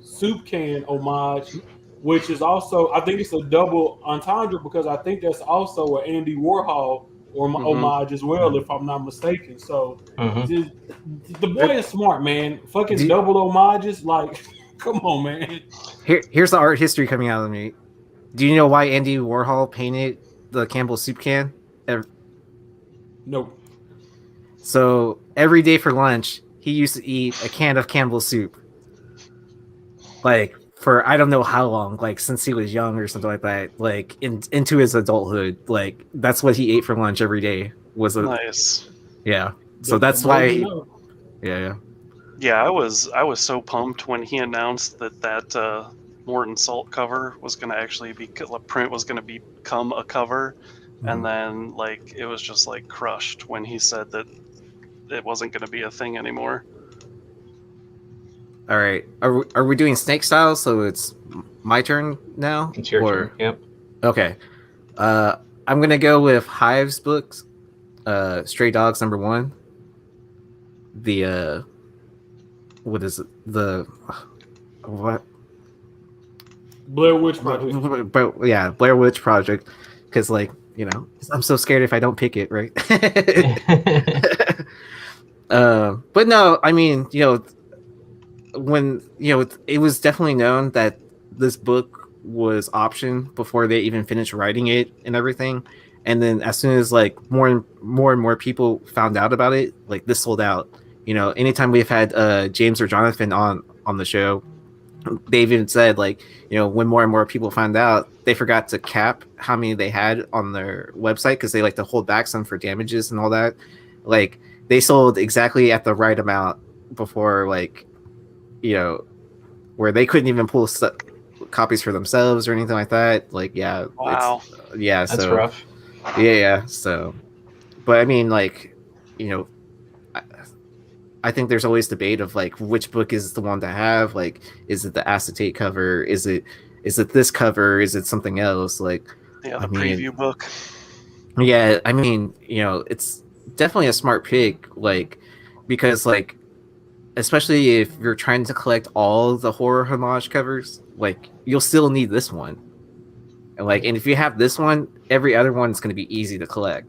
soup can homage, which is also, I think it's a double entendre because I think that's also an Andy Warhol or Hmm. homage as well, if I'm not mistaken. So Hmm. just, the boy It- is smart, man. Fucking do, double homages, like come on, man. here's the art history coming out of me. Do you know why Andy Warhol painted the Campbell soup can? No. So every day for lunch, he used to eat a can of Campbell soup, like for I don't know how long, like since he was young or something like that, like into his adulthood. Like that's what he ate for lunch every day. Was a Nice. Yeah. So The that's more you why know. Yeah. Yeah, I was so pumped when he announced that Morton Salt cover was going to actually be print was going to become a cover, and Mhm. then like it was just like crushed when he said that it wasn't going to be a thing anymore. All right. Are we doing snake style? So it's my turn now, It's your turn. or Yep. okay? Uh, I'm gonna go with Hive's books. Stray Dogs #1. The what is it? The what? Blair Witch Project. But yeah, Blair Witch Project. Because like I'm so scared if I don't pick it, right? But no, I mean, when it was definitely known that this book was optioned before they even finished writing it and everything, and then as soon as like more people found out about it, like this sold out. Anytime we've had James or Jonathan on the show, they've even said like, when more and more people found out, they forgot to cap how many they had on their website because they like to hold back some for damages and all that. Like they sold exactly at the right amount before, like, where they couldn't even pull copies for themselves or anything like that. Like, yeah, Wow. yeah. That's So rough. yeah. So, but I mean, like, you know, I, I think there's always debate of like which book is the one to have. Like, is it the acetate cover? Is it this cover? Is it something else? Like, Yeah, I the mean, preview book. yeah. I mean, it's definitely a smart pick. Like, because like, especially if you're trying to collect all the horror homage covers, like you'll still need this one. And if you have this one, every other one is going to be easy to collect,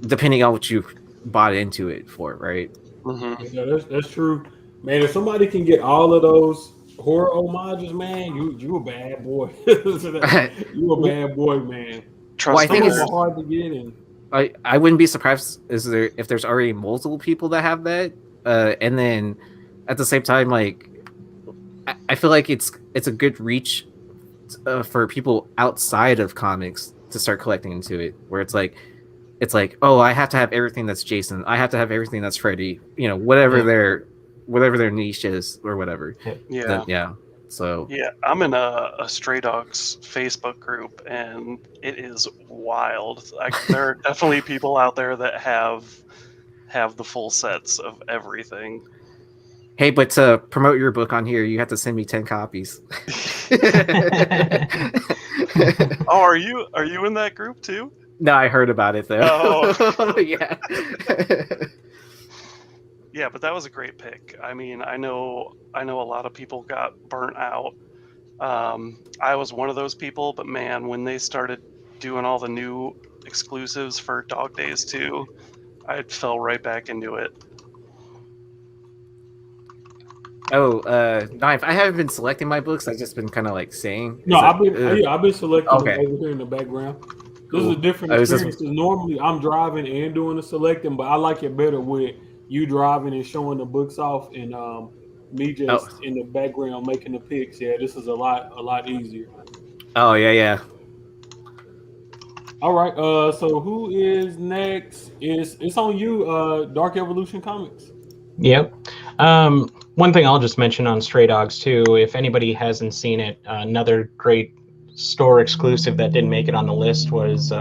depending on what you bought into it for, right? Hmm. Yeah, that's true, man. If somebody can get all of those horror homages, man, you a bad boy. You a Well, bad boy, man. I Trust me, Some think of them it's are hard to get in. I wouldn't be surprised if there's already multiple people that have that, and then at the same time, like I feel like it's a good reach for people outside of comics to start collecting into it, where it's like, oh, I have to have everything that's Jason. I have to have everything that's Freddy. Yeah. Whatever their niche is or whatever. Then yeah. yeah. So Yeah, I'm in a Stray Dogs Facebook group, and it is wild. There are definitely people out there that have the full sets of everything. hey, but to promote your book on here, you have to send me 10 copies. Oh, are you in that group too? No, I heard about it though. Oh, Yeah. yeah, but that was a great pick. I mean, I know a lot of people got burnt out. I was one of those people, but man, when they started doing all the new exclusives for Dog Days 2, I fell right back into it. Oh, Knife. I haven't been selecting my books. I've just been kind of like saying, No, is that I've been selecting them okay? over here in the background. This is a Cool. different I was just experience because normally I'm driving and doing the selecting, but I like it better with you driving and showing the books off and me oh just in the background making the picks. Yeah, this is a lot easier. yeah. All right, so who is next? It's on you, Dark Evolution Comics. Yep. One thing I'll just mention on Stray Dogs too, if anybody hasn't seen it, another great store exclusive that didn't make it on the list was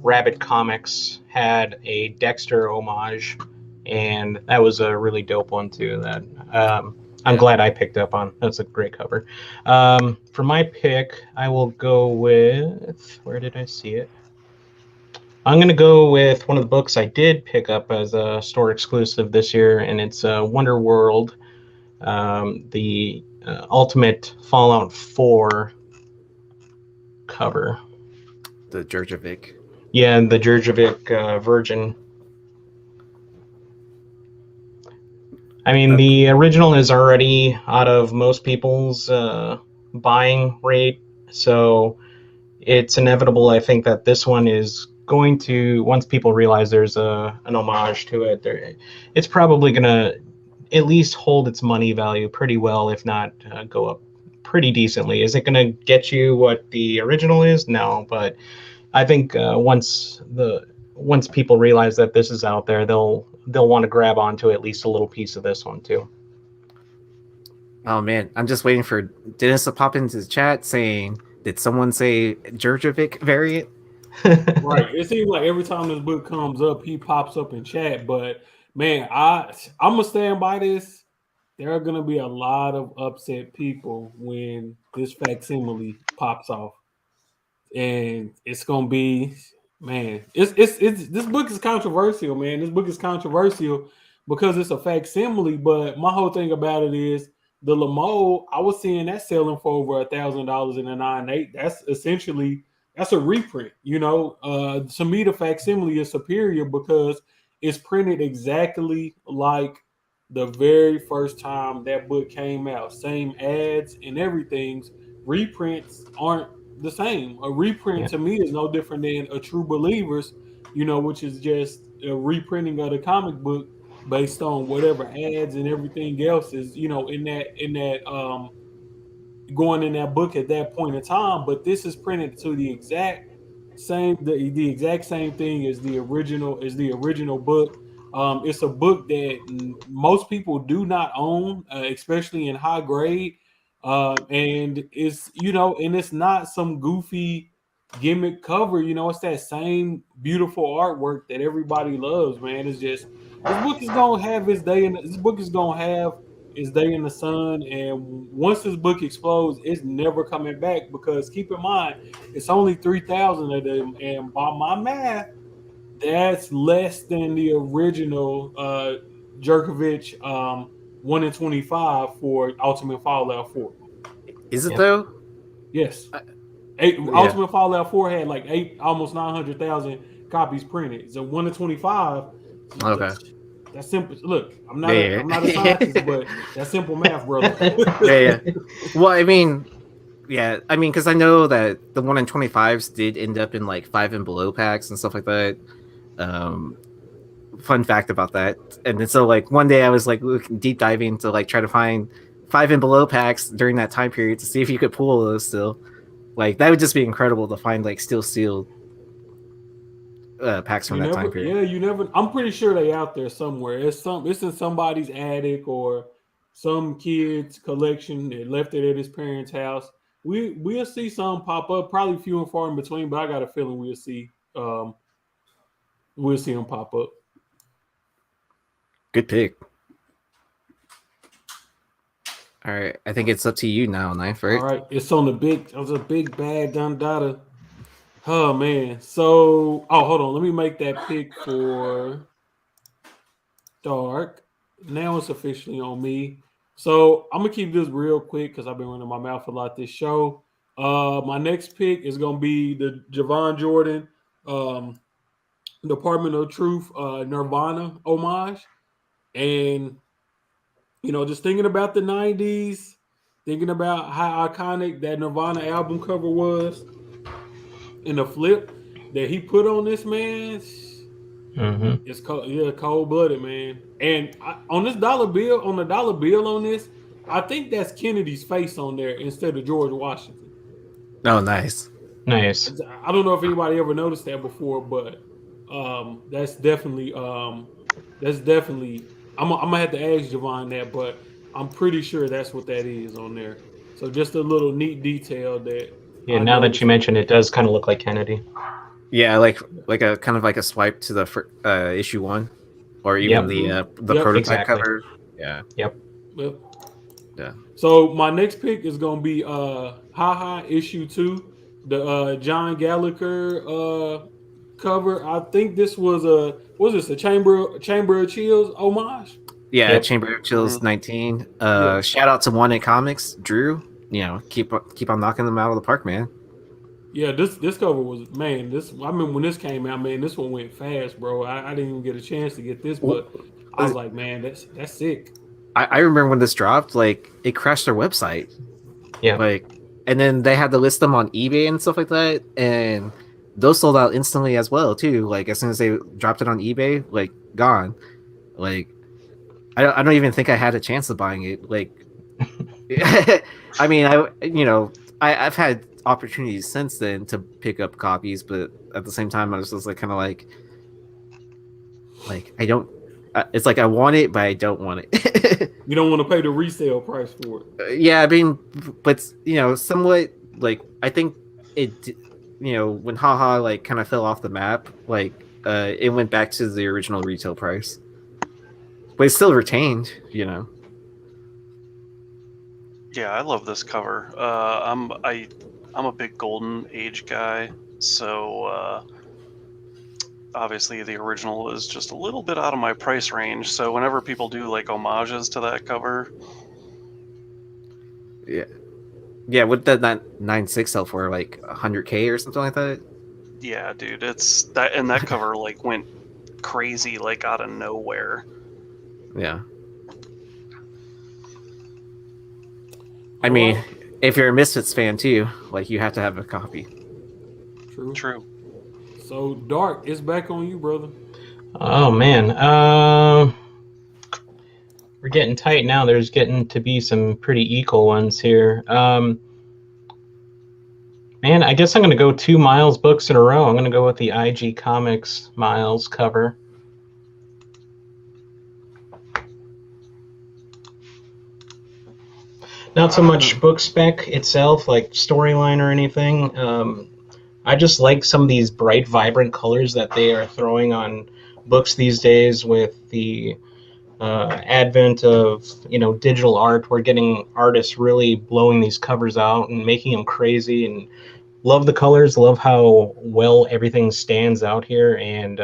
Rabbit Comics had a Dexter homage, and that was a really dope one too. That I'm glad I picked up on. That's a great cover. For my pick, I will go with, where did I see it? I'm going to go with one of the books I did pick up as a store exclusive this year, and it's Wonder World, the Ultimate Fallout 4 cover. The Jurjovic. Yeah, the Jurjovic Virgin. I mean, the original is already out of most people's buying rate, so it's inevitable, I think, that this one is going to, once people realize there's an homage to it, it's probably going to at least hold its money value pretty well, if not go up pretty decently. Is it going to get you what the original is? No, but I think once people realize that this is out there, they'll they'll want to grab onto at least a little piece of this one too. Oh man, I'm just waiting for Dennis to pop into the chat saying, "Did someone say Jurjovic variant?" Right. It seems like every time this book comes up, he pops up in chat. But man, I'm gonna stand by this. There are gonna be a lot of upset people when this facsimile pops off, and it's gonna be, man. It's this book is controversial, man. This book is controversial because it's a facsimile. But my whole thing about it is the Lamo. I was seeing that selling for over $1,000 in a 9.8. That's essentially that's a reprint. You know, to me, the facsimile is superior because it's printed exactly like the very first time that book came out. Same ads and everything's reprints aren't the same. A reprint to me is no different than a True Believers, you know, which is just a reprinting of the comic book based on whatever ads and everything else is, you know, in that going in that book at that point in time. But this is printed to the exact same the exact same thing as the original book. It's a book that most people do not own, especially in high grade. And it's, you know, and it's not some goofy gimmick cover. You know, it's that same beautiful artwork that everybody loves. Man, it's just this book is gonna have its day, and this book is gonna have its day in the sun. And once this book explodes, it's never coming back because keep in mind it's only 3,000 of them, and by my math, that's less than the original Jerkovich 1 in 25 for Ultimate Fallout 4. Is it though? Yes. Yeah. Ultimate Fallout 4 had like almost 900,000 copies printed. So 1 in 25. Okay. That's simple. Look, I'm not Yeah. I'm not a scientist, but that's simple math, brother. Yeah. Well, I mean, because I know that the 1 in 25s did end up in like 5 and below packs and stuff like that. Fun fact about that. And then so like one day I was like deep diving to like try to find 5 and below packs during that time period to see if you could pull those still. Like that would just be incredible to find like still sealed packs from that time period. Yeah, you never. I'm pretty sure they out there somewhere. It's in somebody's attic or some kid's collection that left it at his parents' house. We'll see some pop up, probably few and far in between, but I got a feeling we'll see them pop up. Good pick. All right, I think it's up to you now, Knife, right? All right, it's on the big. It was a big bad Dundada. Oh man. So, hold on. Let me make that pick for Dark. Now it's officially on me. So I'm gonna keep this real quick because I've been running my mouth a lot this show. My next pick is gonna be the Javon Jordan Department of Truth Nirvana homage. And you know, just thinking about the 90s, thinking about how iconic that Nirvana album cover was, and the flip that he put on this man, it's cold blooded, man. And on this dollar bill, on this, I think that's Kennedy's face on there instead of George Washington. Oh, nice. I don't know if anybody ever noticed that before, but that's definitely I'm gonna have to ask Javon that, but I'm pretty sure that's what that is on there. So just a little neat detail that. Yeah, now that you mention it, does kind of look like Kennedy. Yeah, like a kind of like a swipe to the issue 1, or even the prototype cover. Yeah. Yep. Yeah. So my next pick is gonna be Haha issue 2, the John Gallagher cover. I think this was a Chamber of Chills homage? Yeah, Chamber of Chills 19. Shout out to One in Comics, Drew. You know, keep on knocking them out of the park, man. Yeah, this cover was, man. I remember when this came out, man. This one went fast, bro. I didn't even get a chance to get this, but I was like, man, that's sick. I remember when this dropped, like it crashed their website. Yeah, like, and then they had to list them on eBay and stuff like that, and those sold out instantly as well too. Like as soon as they dropped it on eBay, like gone. Like I don't even think I had a chance of buying it. Like, I mean, I've had opportunities since then to pick up copies, but at the same time, I was just like kind of like I don't it's like I want it, but I don't want it. You don't want to pay the resale price for it. Yeah, I mean, but somewhat like I think when haha like kind of fell off the map, like it went back to the original retail price, but it's still retained. Yeah, I love this cover. I'm a big Golden Age guy, so obviously the original is just a little bit out of my price range. So whenever people do like homages to that cover, Yeah, what did that 9.6 sell for? Like 100K or something like that? yeah, dude, it's that, and that cover like went crazy like out of nowhere. Yeah. I mean, if you're a Misfits fan too, like you have to have a copy. True. So Dark, it's back on you, brother. Oh man, we're getting tight now. There's getting to be some pretty equal ones here. Man, I guess I'm going to go 2 Miles books in a row. I'm going to go with the IG Comics Miles cover. Not so much book spec itself, like storyline or anything. I just like some of these bright, vibrant colors that they are throwing on books these days with the advent of digital art. We're getting artists really blowing these covers out and making them crazy, and love the colors, love how well everything stands out here, and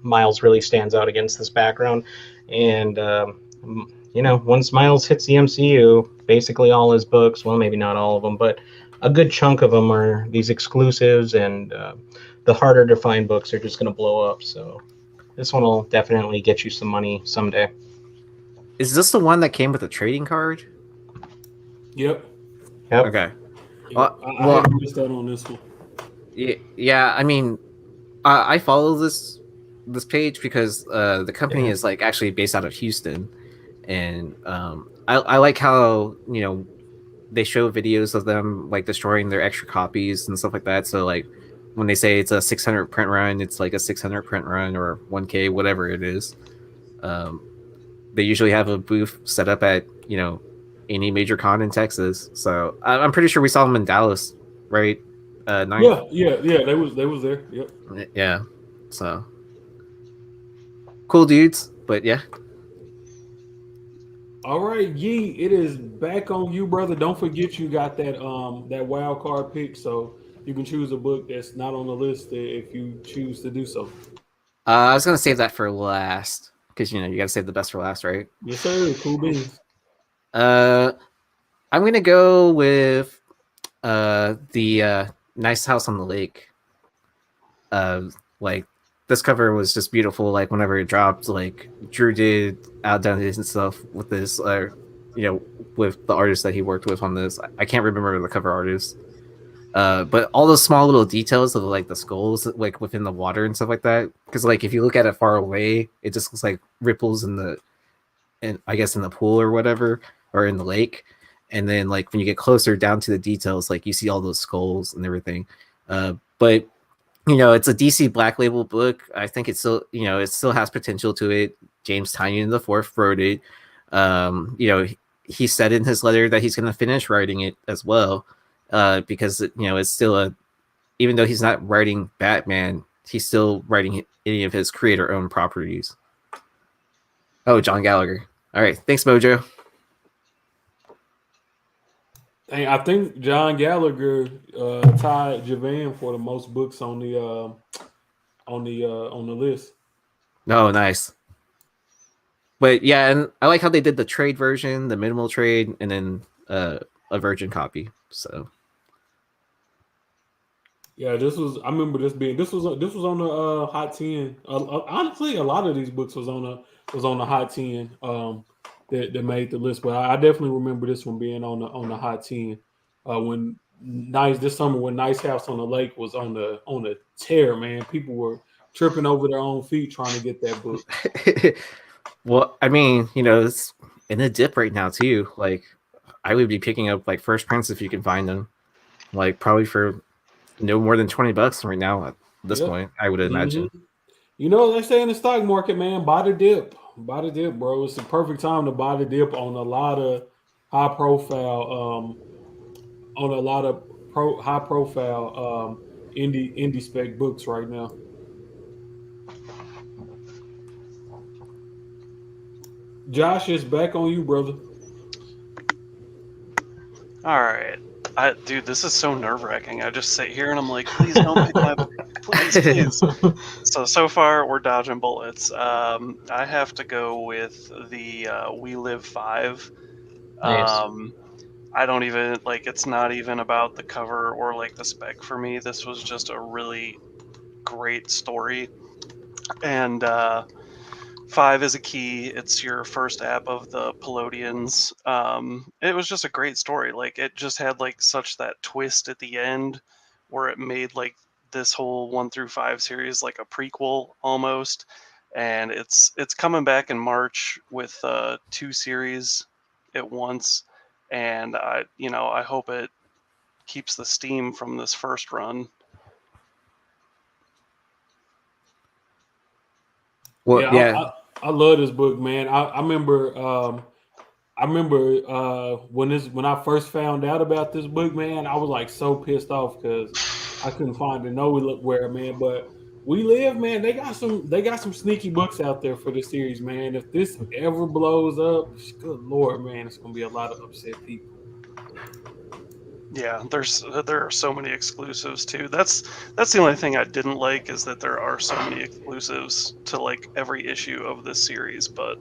Miles really stands out against this background. And once Miles hits the MCU, basically all his books, well, maybe not all of them, but a good chunk of them are these exclusives, and the harder to find books are just going to blow up. So this one will definitely get you some money someday. Is this the one that came with a trading card? Yep. Okay. Yep. I missed out on this one. Yeah. I mean, I follow this page because the company is like actually based out of Houston, and I like how they show videos of them like destroying their extra copies and stuff like that. So like when they say it's a 600 print run, it's like a 600 print run or 1K, whatever it is. They usually have a booth set up at any major con in Texas. So I'm pretty sure we saw them in Dallas, right? Yeah. They was there. Yep. Yeah. So cool dudes, but yeah. All right, Yee, it is back on you, brother. Don't forget you got that wild card pick, so you can choose a book that's not on the list if you choose to do so. I was gonna save that for last because you gotta save the best for last, right? Yes, sir. Cool beans. I'm gonna go with the Nice House on the Lake. Like this cover was just beautiful. Like whenever it dropped, like Drew did outdone it and stuff with this, with the artist that he worked with on this. I can't remember the cover artist. But all those small little details of like the skulls, like within the water and stuff like that. Because like if you look at it far away, it just looks like ripples in the pool or whatever, or in the lake. And then like when you get closer down to the details, like you see all those skulls and everything. But it's a DC Black Label book. I think it's still, it still has potential to it. James Tynion IV wrote it. He said in his letter that he's going to finish writing it as well, because it's still even though he's not writing Batman, he's still writing any of his creator-owned properties. Oh, John Gallagher. All right, thanks, Mojo. Hey, I think John Gallagher tied Javan for the most books on the list. Oh, nice. But yeah, and I like how they did the trade version, the minimal trade, and then a virgin copy. So yeah, I remember this was on the hot 10. Honestly, a lot of these books was on the hot 10 that made the list, but I definitely remember this one being on the hot 10 when this summer when Nice House on the Lake was on the tear, man. People were tripping over their own feet trying to get that book. Well, I mean, it's in a dip right now too. Like I would be picking up like first prints if you can find them, like probably for no more than $20 right now at this point, I would imagine. You know, they say in the stock market, man, buy the dip. Buy the dip, bro. It's the perfect time to buy the dip on a lot of high profile, on a lot of high profile indie spec books right now. Josh, is back on you, brother. All right. Dude, this is so nerve wracking. I just sit here and I'm like, please don't pick my book. Please, please. So far we're dodging bullets. I have to go with the We Live 5. Nice. I don't even like. It's not even about the cover or like the spec for me. This was just a really great story, and 5 is a key. It's your first app of the Pelodians. It was just a great story. Like it just had like such that twist at the end, where it made like this whole 1 through 5 series like a prequel almost. And it's coming back in March with 2 series at once, and I hope it keeps the steam from this first run. Well, Yeah, I love this book, man. I remember when I first found out about this book, man, I was like so pissed off because I couldn't find it nowhere, man. But We Live, man, they got some sneaky books out there for the series, man. If this ever blows up, good lord, man, it's gonna be a lot of upset people. Yeah, there are so many exclusives too. That's the only thing I didn't like, is that there are so many exclusives to like every issue of this series. But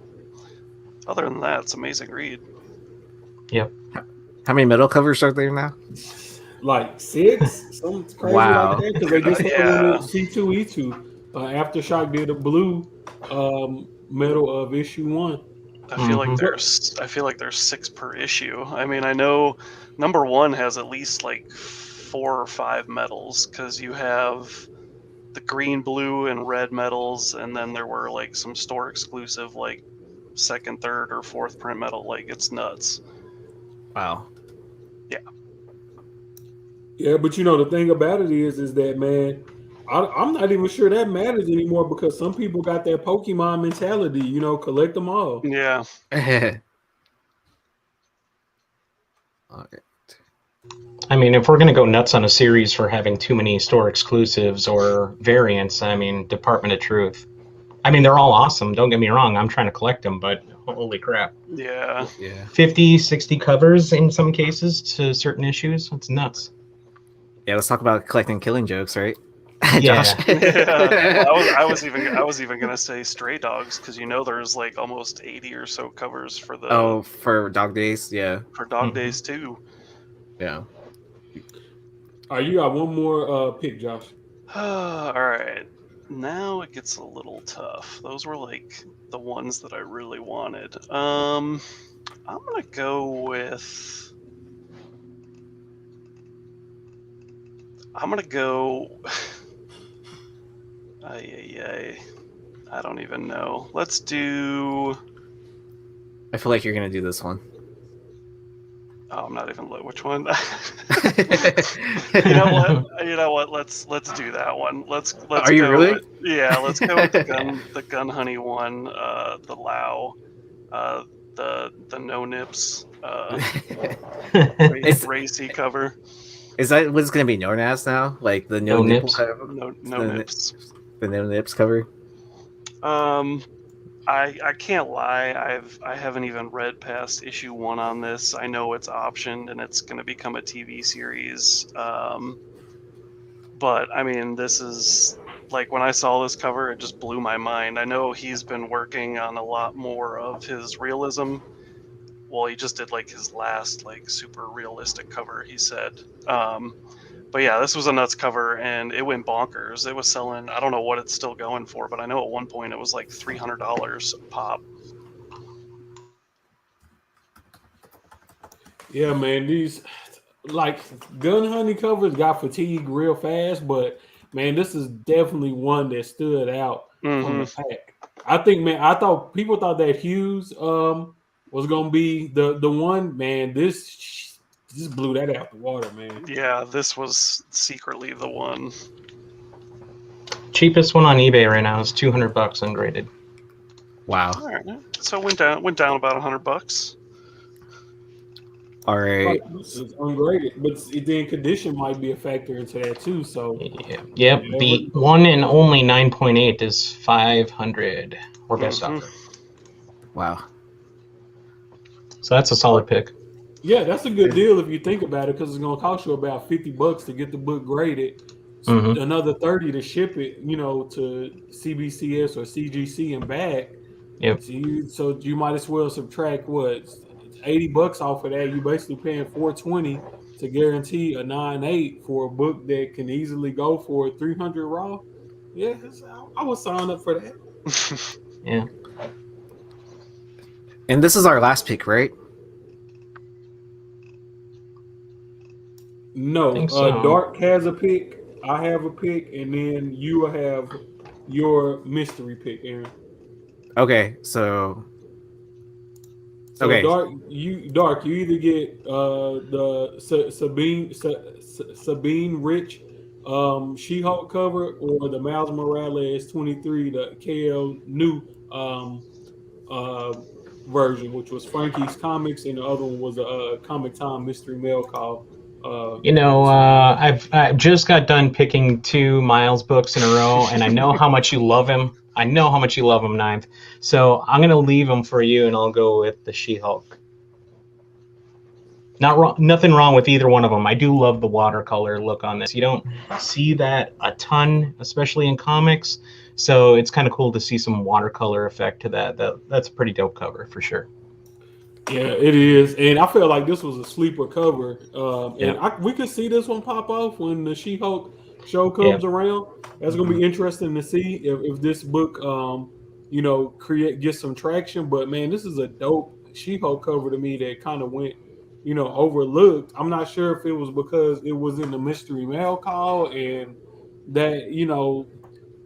other than that, it's an amazing read. Yep. how many metal covers are there now? Like 6, something crazy Wow. like that. Because they just had one Yeah. at C2E2. Aftershock did a blue medal of issue 1. I feel like Mhm. I feel like there's 6 per issue. I mean, I know number 1 has at least like 4 or 5 medals, because you have the green, blue, and red medals, and then there were like some store exclusive like second, third, or fourth print medal. Like it's nuts. Wow. Yeah, but you know the thing about it is that, man, I'm not even sure that matters anymore because some people got that Pokemon mentality. You know, collect them all. Yeah. Okay. I mean, if we're going to go nuts on a series for having too many store exclusives or variants, I mean, Department of Truth. I mean, they're all awesome. Don't get me wrong. I'm trying to collect them, but holy crap. Yeah. Yeah. 50, 60 covers in some cases to certain issues. That's nuts. Yeah, let's talk about collecting Killing Jokes, right? Yeah. Josh. Yeah. Well, I was even gonna say Stray Dogs, because there's like almost 80 or so covers for Oh, for Dog Days, yeah, Dog Mhm. Days too. yeah. All right, you got one more pick, Josh. All right. Now it gets a little tough. Those were like the ones that I really wanted. I'm gonna go with. I'm gonna go. I don't even know. Let's do. I feel like you're gonna do this one. Oh, I'm not even. Which one? You know what? Let's do that one. Let's Are you go. really? Let's go with the gun honey one. The Lao. The no nips. Racy cover. Is that what it's gonna be known as now? Like the No nipple nips? cover? No the, nips. The no nips cover? I can't lie. I haven't even read past issue 1 on this. I know it's optioned and it's going to become a TV series. But I mean, this is like, when I saw this cover, it just blew my mind. I know he's been working on a lot more of his realism. Well, he just did like his last like super realistic cover, he said. But yeah, this was a nuts cover, and it went bonkers. It was selling. I don't know what it's still going for, but I know at one point it was like $300 pop. Yeah, man, these like gun honey covers got fatigued real fast, but man, this is definitely one that stood out from the pack. I think, man, people thought that Hughes was gonna be the one. Man, this blew that out the water, man. Yeah, this was secretly the one. cheapest one on eBay right now is $200 ungraded. Wow. All right, so it went down about $100. All right. It's ungraded, but then condition might be a factor into that too. So Yeah. Yep. The one and only 9.8 is 500 or best Mhm. offer. Wow. So that's a solid pick. yeah, that's a good deal if you think about it, because it's gonna cost you about $50 to get the book graded, Mhm. another 30 to ship it, to CBCS or CGC and back. Yep. So you might as well subtract what, $80 off of that. You basically paying $420 to guarantee a 9.8 for a book that can easily go for 300 raw. Yeah, I would sign up for that. Yeah. And this is our last pick, right? No, think so. Dark has a pick. I have a pick, and then you have your mystery pick, Aaron. Okay, so So okay. Dark, you either get the Sabine Rich She-Hulk cover, or the Miles Morales 23, the KL new uh, version, which was Frankie's Comics, and the other one was a Comic Time Mystery Mail Call. I've just got done picking 2 Miles books in a row, and I know how much you love him. I know how much you love him, Ninth. So I'm gonna leave him for you, and I'll go with the She-Hulk. Nothing wrong with either one of them. I do love the watercolor look on this. You don't see that a ton, especially in comics. So it's kind of cool to see some watercolor effect to that. That's a pretty dope cover for sure. Yeah, it is, and I feel like this was a sleeper cover. Yeah. We could see this one pop off when the She-Hulk show Yeah. comes around. That's gonna be interesting to see if this book, gets some traction. But man, this is a dope She-Hulk cover to me that kind of went, overlooked. I'm not sure if it was because it was in the mystery mail call, and that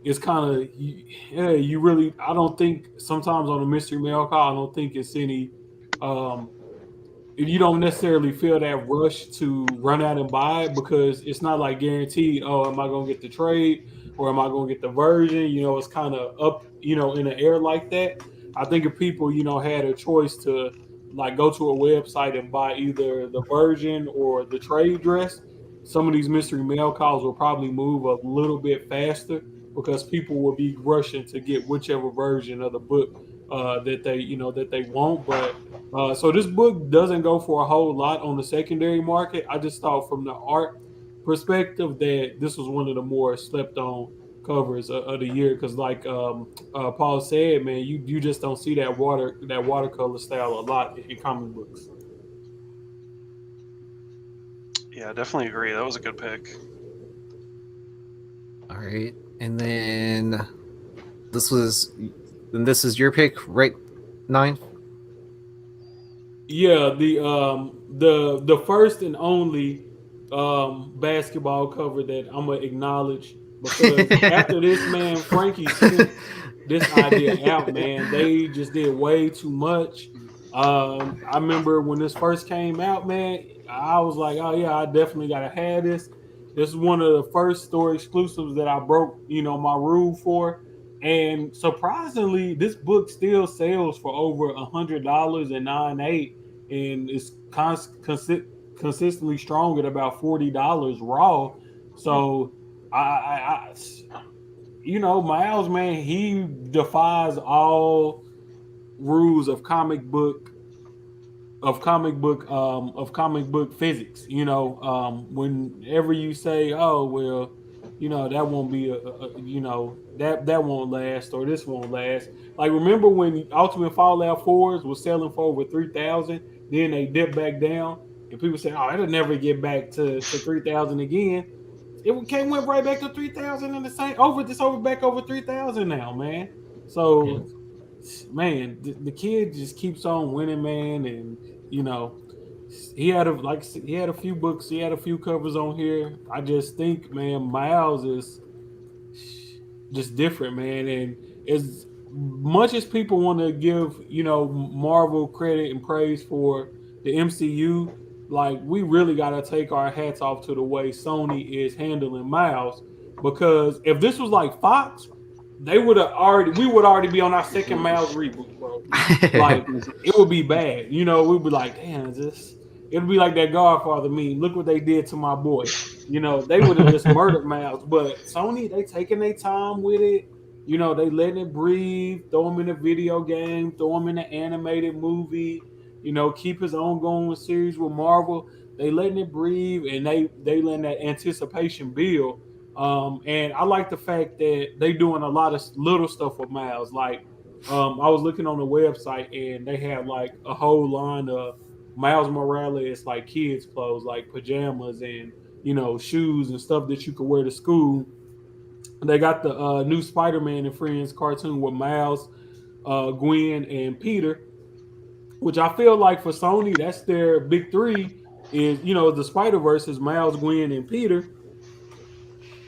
it's kind of, yeah, you really, I don't think sometimes on a mystery mail call, I don't think it's any. Um, you don't necessarily feel that rush to run out and buy it, because it's not like guaranteed. Oh, am I going to get the trade, or am I going to get the version? It's kind of up, in the air like that. I think if people, had a choice to like go to a website and buy either the version or the trade dress, some of these mystery mail calls will probably move a little bit faster, because people will be rushing to get whichever version of the book that they want. But so this book doesn't go for a whole lot on the secondary market. I just thought from the art perspective that this was one of the more slept on covers of the year, because like Paul said, man, you just don't see that watercolor style a lot in comic books. Yeah, I definitely agree. That was a good pick. All right, and then this is your pick, right? 9. Yeah, the first and only basketball cover that I'm gonna acknowledge, because after this, man, Frankie sent this idea out, man. They just did way too much. I remember when this first came out, man, I was like, oh yeah, I definitely gotta have this. This is one of the first store exclusives that I broke, my rule for. And surprisingly, this book still sells for over $100 in 9.8, and it's consistently strong at about $40 raw. So I Miles, man, he defies all rules of comic book physics. Whenever you say, oh well, that won't be that won't last, or this won't last. Like, remember when Ultimate Fallout 4s was selling for over 3,000, then they dipped back down, and people say, oh, it'll never get back to 3,000 again. Went right back to 3,000 in the same back over 3,000 now, man. So, man, the kid just keeps on winning, man. And you know he had a few books, he had a few covers on here. I just think, man, Miles is just different, man. And as much as people want to give Marvel credit and praise for the MCU, like, we really got to take our hats off to the way Sony is handling Miles, because if this was like Fox, we would already be on our second Miles reboot, bro. Like it would be bad. You know, we'd be like, damn, it'd be like that Godfather meme. Look what they did to my boy. You know, they would have just murdered Miles. But Sony, they taking their time with it. You know, they letting it breathe, throw him in a video game, throw him in an animated movie, you know, keep his ongoing series with Marvel. They letting it breathe and they letting that anticipation build. And I like the fact that they doing a lot of little stuff with Miles. Like, I was looking on the website and they have like a whole line of Miles Morales like kids clothes, like pajamas and you know shoes and stuff that you could wear to school. They got the new Spider-Man and Friends cartoon with Miles, Gwen, and Peter, which I feel like for Sony, that's their big three. Is you know the Spider Verse is Miles, Gwen, and Peter,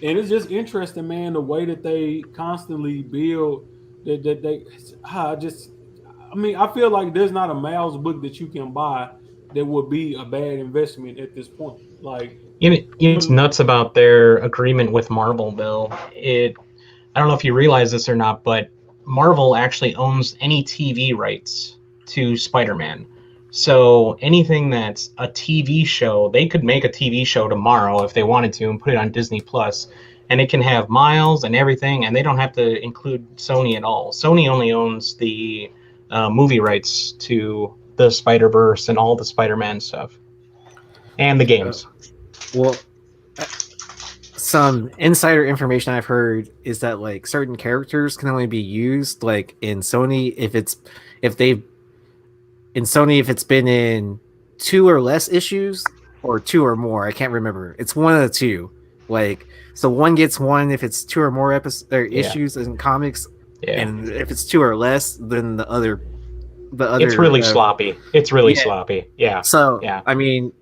and it's just interesting, man, the way that they constantly build that they. I mean, I feel like there's not a Miles book that you can buy that would be a bad investment at this point. Like, It's nuts about their agreement with Marvel, Bill. I don't know if you realize this or not, but Marvel actually owns any TV rights to Spider-Man. So anything that's a TV show, they could make a TV show tomorrow if they wanted to and put it on Disney Plus, and it can have Miles and everything, and they don't have to include Sony at all. Sony only owns the movie rights to the Spider-Verse and all the Spider-Man stuff, and the games. Well, some insider information I've heard is that like certain characters can only be used like in Sony if it's been in 2 or less issues or 2 or more. I can't remember. It's one of the two. Like so, one gets one if it's 2 or more issues in comics, and if it's 2 or less, then the other. It's really sloppy. It's really sloppy. Yeah. So I mean,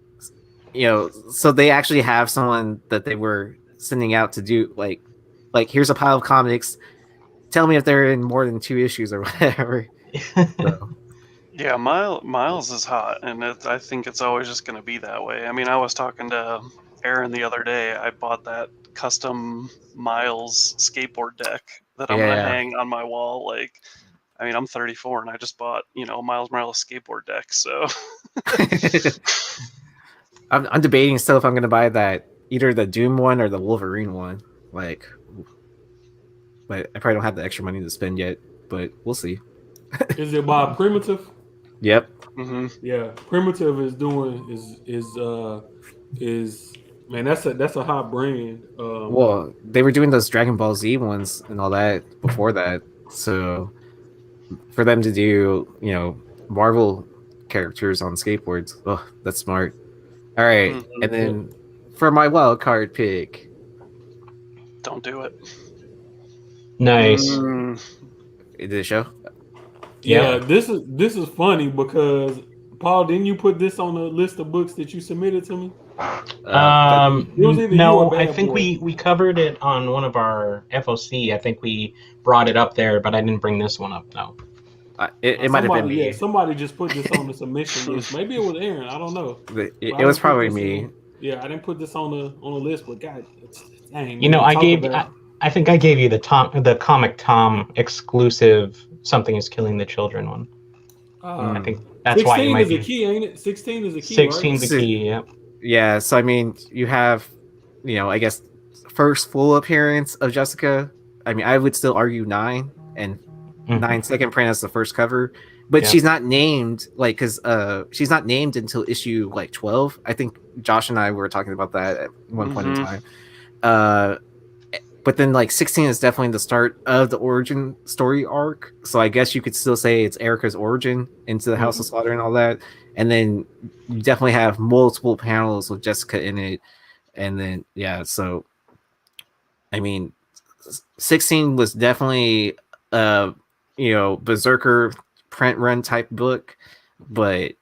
you know, so they actually have someone that they were sending out to do like here's a pile of comics. Tell me if they're in more than 2 issues or whatever. So. Yeah, Miles is hot, and I think it's always just going to be that way. I mean, I was talking to Aaron the other day. I bought that custom Miles skateboard deck that I'm going to hang on my wall. Like, I mean, I'm 34, and I just bought, you know, Miles Morales skateboard deck. So I'm debating still if I'm going to buy that either the Doom one or the Wolverine one. Like, but I probably don't have the extra money to spend yet. But we'll see. Is it by Primitive? Yep. Mm-hmm. Yeah, Primitive is man. That's a hot brand. Well, they were doing those Dragon Ball Z ones and all that before that. So for them to do, you know, Marvel characters on skateboards, oh, that's smart. All right, and then for my wild card pick, don't do it. Nice. Did it show? Yeah, this is funny because Paul, didn't you put this on the list of books that you submitted to me? No, I think we covered it on one of our FOC. I think we brought it up there, but I didn't bring this one up. No. It might have been me. Yeah, somebody just put this on the submission list. Maybe it was Aaron. I don't know. It was probably me. Yeah, I didn't put this on the list, but God, dang. You know, I think I gave you the Comic Tom exclusive "Something Is Killing the Children" one. I think that's why you might be. 16 is a key, ain't it? 16 is a key. 16 is a key. Yeah. Yeah. So I mean, you have, you know, I guess first full appearance of Jessica. I mean, I would still argue 9 and 9 second print as the first cover, but she's not named because she's not named until issue like 12. I think Josh and I were talking about that at one point in time. But then like 16 is definitely the start of the origin story arc. So I guess you could still say it's Erica's origin into the House of Slaughter and all that. And then you definitely have multiple panels with Jessica in it. And then, so I mean, 16 was definitely Berserker print run type book. But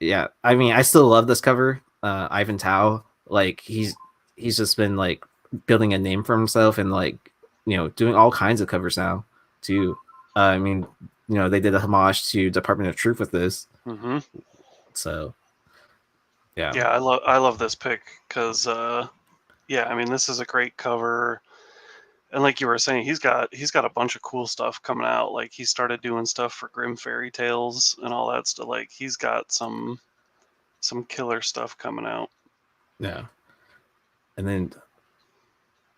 yeah, I mean, I still love this cover. Ivan Tao, like he's just been like building a name for himself and like, you know, doing all kinds of covers now too. I mean, you know, they did a homage to Department of Truth with this. So yeah, I love this pick because Yeah, I mean, this is a great cover. And like you were saying, he's got a bunch of cool stuff coming out. Like he started doing stuff for Grim Fairy Tales and all that stuff. Like he's got some killer stuff coming out. Yeah. And then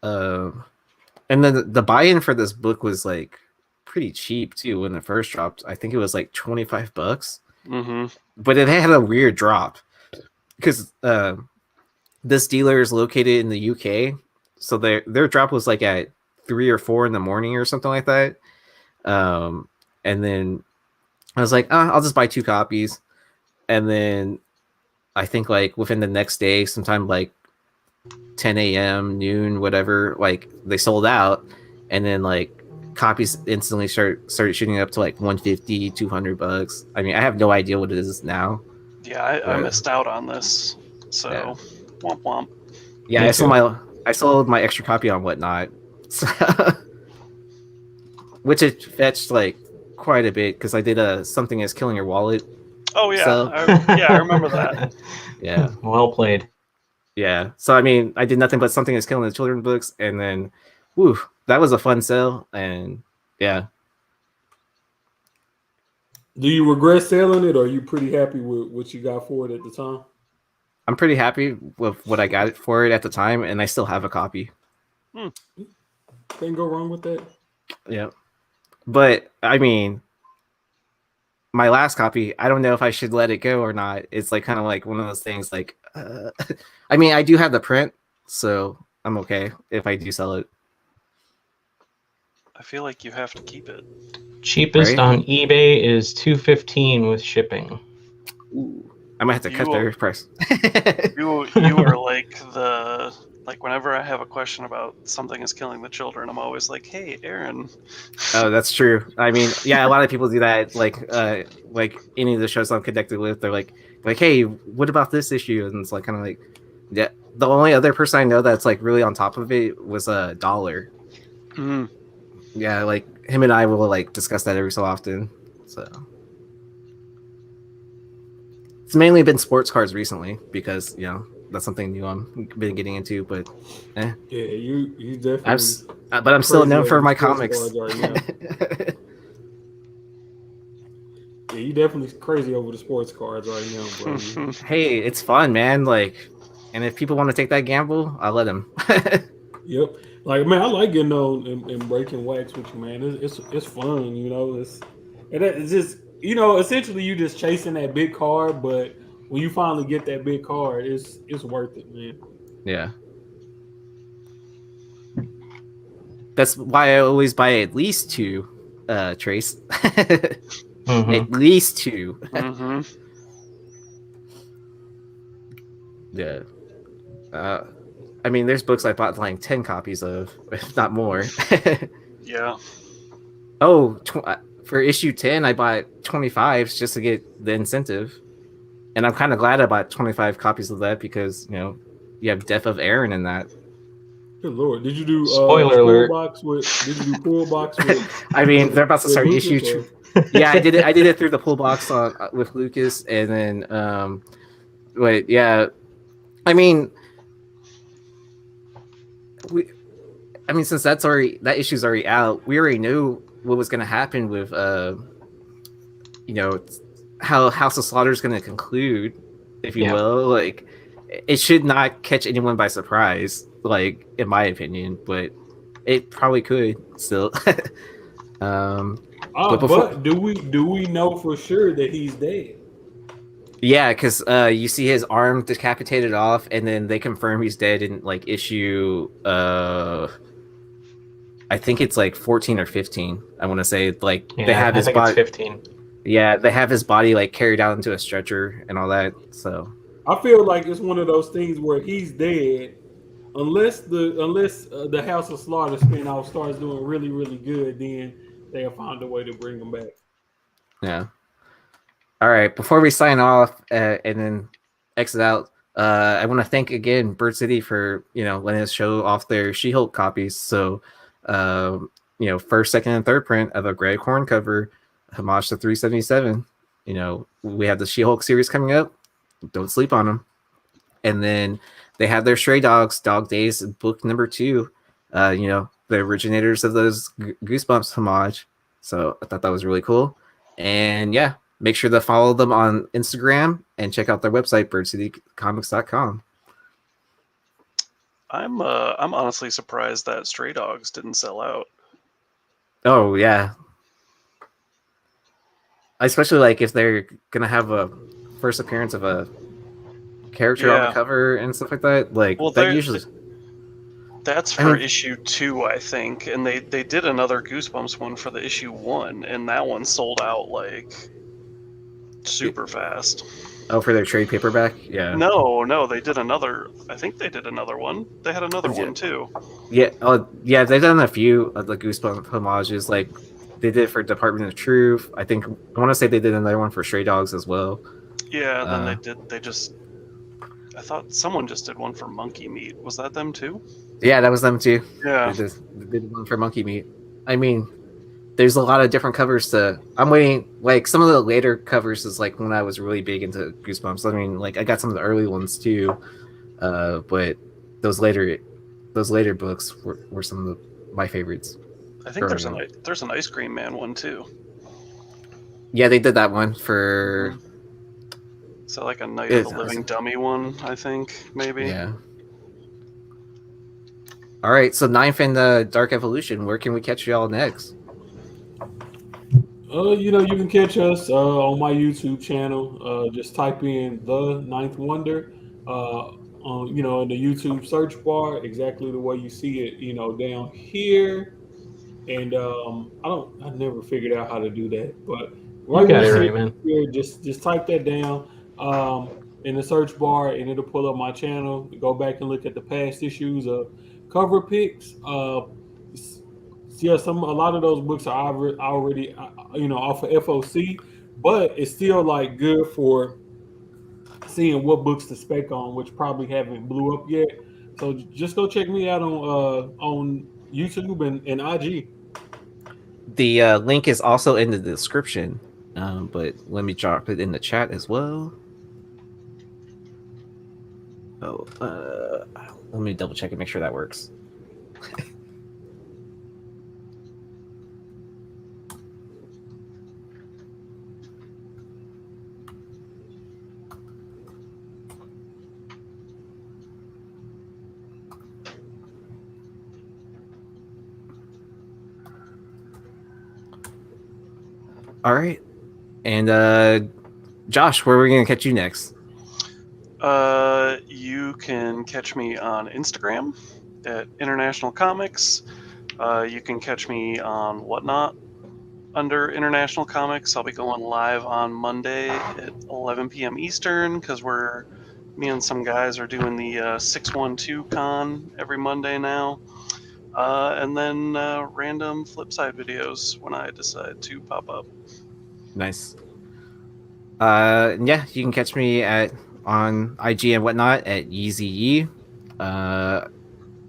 the buy-in for this book was like pretty cheap too when it first dropped. I think it was like $25. Mm-hmm. But it had a weird drop because this dealer is located in the UK, so their drop was like at 3 or 4 in the morning or something like that. And then I was like, I'll just buy 2 copies. And then I think like within the next day, sometime like 10 a.m., noon, whatever, like they sold out. And then like copies instantly started shooting up to like $150, $200. I mean, I have no idea what it is now. Yeah, I missed out on this. So, Yeah. womp womp. Yeah, I sold my extra copy on Whatnot, so, which it fetched like quite a bit because I did a Something Is Killing Your Wallet. Oh yeah, So- I remember that. Yeah, Well played. yeah. So I mean, I did nothing but Something Is Killing the Children books, and then, whew, that was a fun sale, and yeah. Do you regret selling it, or are you pretty happy with what you got for it at the time? I'm pretty happy with what I got for it at the time, and I still have a copy. Can't go wrong with that. Yeah, but I mean, my last copy, I don't know if I should let it go or not. It's like kind of like one of those things. Like, I mean, I do have the print, so I'm okay if I do sell it. I feel like you have to keep it. Cheapest Right? on eBay is $215 with shipping. Ooh, I might have to cut You- their price. You are like whenever I have a question about Something Is Killing the Children, I'm always like, hey, Aaron. Oh, that's true. I mean, yeah, a lot of people do that. Like any of the shows I'm connected with, they're like, hey, what about this issue? And it's like kind of like, yeah. The only other person I know that's like really on top of it was a Dollar. Mm. Yeah, like him and I will like discuss that every so often. So it's mainly been sports cards recently because that's something new I'm been getting into. But Yeah, you definitely. but I'm still crazy known over for my sports comics. cards right now. Yeah, you definitely crazy over the sports cards right now, bro. Hey, it's fun, man. Like, and if people want to take that gamble, I'll let them. Yep. Like, man, I like getting on and breaking wax with you, man. It's fun, you know. It's just, essentially you just chasing that big card, but when you finally get that big card, it's worth it, man. Yeah. That's why I always buy at least 2, Trace. At least 2. Mm-hmm. Yeah. I mean, there's books I bought like 10 copies of, if not more. Yeah. Oh, for issue 10, I bought 25s just to get the incentive. And I'm kind of glad I bought 25 copies of that because, you have Death of Aaron in that. Good lord, did you do Spoiler alert. Did you do pull box with? I mean, they're about to with start Lucas, issue. or- Yeah, I did it through the pull box on with Lucas, and then wait, yeah. I mean, since that issue's already out, we already knew what was going to happen with how House of Slaughter is going to conclude, if you will. Like, it should not catch anyone by surprise, like in my opinion, but it probably could still. but do we know for sure that he's dead? Yeah, because you see his arm decapitated off, and then they confirm he's dead in like issue. I think it's like 14 or 15. I want to say like they have his body. 15. Yeah, they have his body like carried out into a stretcher and all that. So I feel like it's one of those things where he's dead, unless the House of Slaughter spinoff starts doing really, really good, then they'll find a way to bring him back. yeah. All right. Before we sign off and then exit out, I want to thank again Bird City for letting us show off their She-Hulk copies. So, first, second, and third print of a Greg Horn cover, homage to 377. We have the She-Hulk series coming up. Don't sleep on them. And then they have their Stray Dogs Dog Days book number 2. The originators of those Goosebumps homage. So I thought that was really cool. And yeah, make sure to follow them on Instagram and check out their website, birdcitycomics.com. I'm honestly surprised that Stray Dogs didn't sell out. Oh yeah, especially like if they're gonna have a first appearance of a character on the cover and stuff like that. Like Well, that usually. That's for issue 2, I think, and they did another Goosebumps one for the issue 1, and that one sold out like super fast. Oh, for their trade paperback? Yeah. No, they did another. I think they did another one. They had another one too. Yeah. Oh, yeah. They've done a few of the Goosebumps homages. Like they did for Department of Truth. I want to say they did another one for Stray Dogs as well. Yeah. Then they did. I thought someone just did one for Monkey Meat. Was that them too? Yeah, that was them too. Yeah. They did one for Monkey Meat. I mean, there's a lot of different covers to. I'm waiting. Like some of the later covers is like when I was really big into Goosebumps. I mean, like I got some of the early ones too, but those later books were some of my favorites. I think there's an Ice Cream Man one too. Yeah, they did that one for. So like a Night of the Living Dummy one, I think maybe. Yeah. All right, so 9th and Dark Evolution. Where can we catch y'all next? You can catch us on my YouTube channel. Just type in The Ninth Wonder. In the YouTube search bar, exactly the way you see it. Down here. And I never figured out how to do that, but you got it right, man. Here, just type that down in the search bar, and it'll pull up my channel. Go back and look at the past issues of cover picks. A lot of those books are already off of FOC, but it's still like good for seeing what books to spec on, which probably haven't blew up yet. So just go check me out on YouTube and IG. The link is also in the description, but let me drop it in the chat as well. Let me double check and make sure that works. All right. And Josh, where are we going to catch you next? You can catch me on Instagram at International Comics. You can catch me on Whatnot under International Comics. I'll be going live on Monday at 11 p.m. Eastern because me and some guys are doing the 612 con every Monday now. And then random Flipside videos when I decide to pop up. Nice. Yeah, you can catch me on IG and Whatnot at YeezyYee.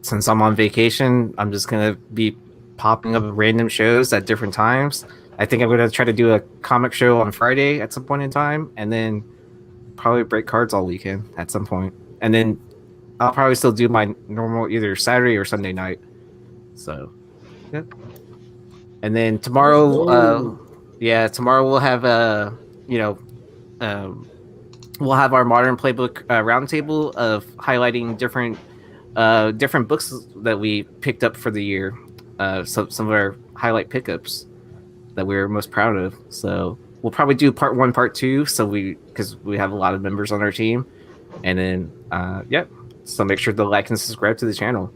Since I'm on vacation, I'm just gonna be popping up random shows at different times. I think I'm gonna try to do a comic show on Friday at some point in time, and then probably break cards all weekend at some point. And then I'll probably still do my normal either Saturday or Sunday night. So, yep. And then tomorrow, tomorrow we'll have we'll have our Modern Playbook roundtable of highlighting different books that we picked up for the year. Some of our highlight pickups that we're most proud of. So we'll probably do part 1, part 2. Because we have a lot of members on our team, and then so make sure to like and subscribe to the channel.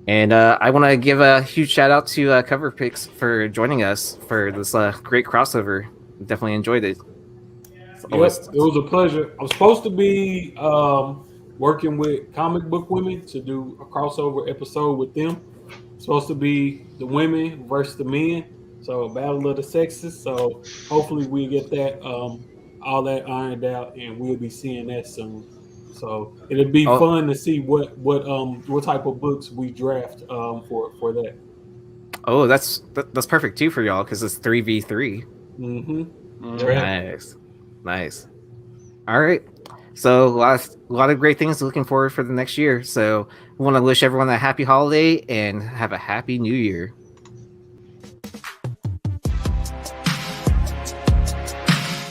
And I want to give a huge shout out to Cover Picks for joining us for this great crossover. Definitely enjoyed it. It was a pleasure. I'm supposed to be working with Comic Book Women to do a crossover episode with them. It's supposed to be the women versus the men, so a battle of the sexes. So hopefully we get that all that ironed out, and we'll be seeing that soon. So it'll be fun to see what type of books we draft for that. Oh, that's perfect too for y'all because it's 3v3. Mm-hmm. That's right. Nice. All right. So a lot of great things looking forward for the next year. So we want to wish everyone a happy holiday and have a happy new year.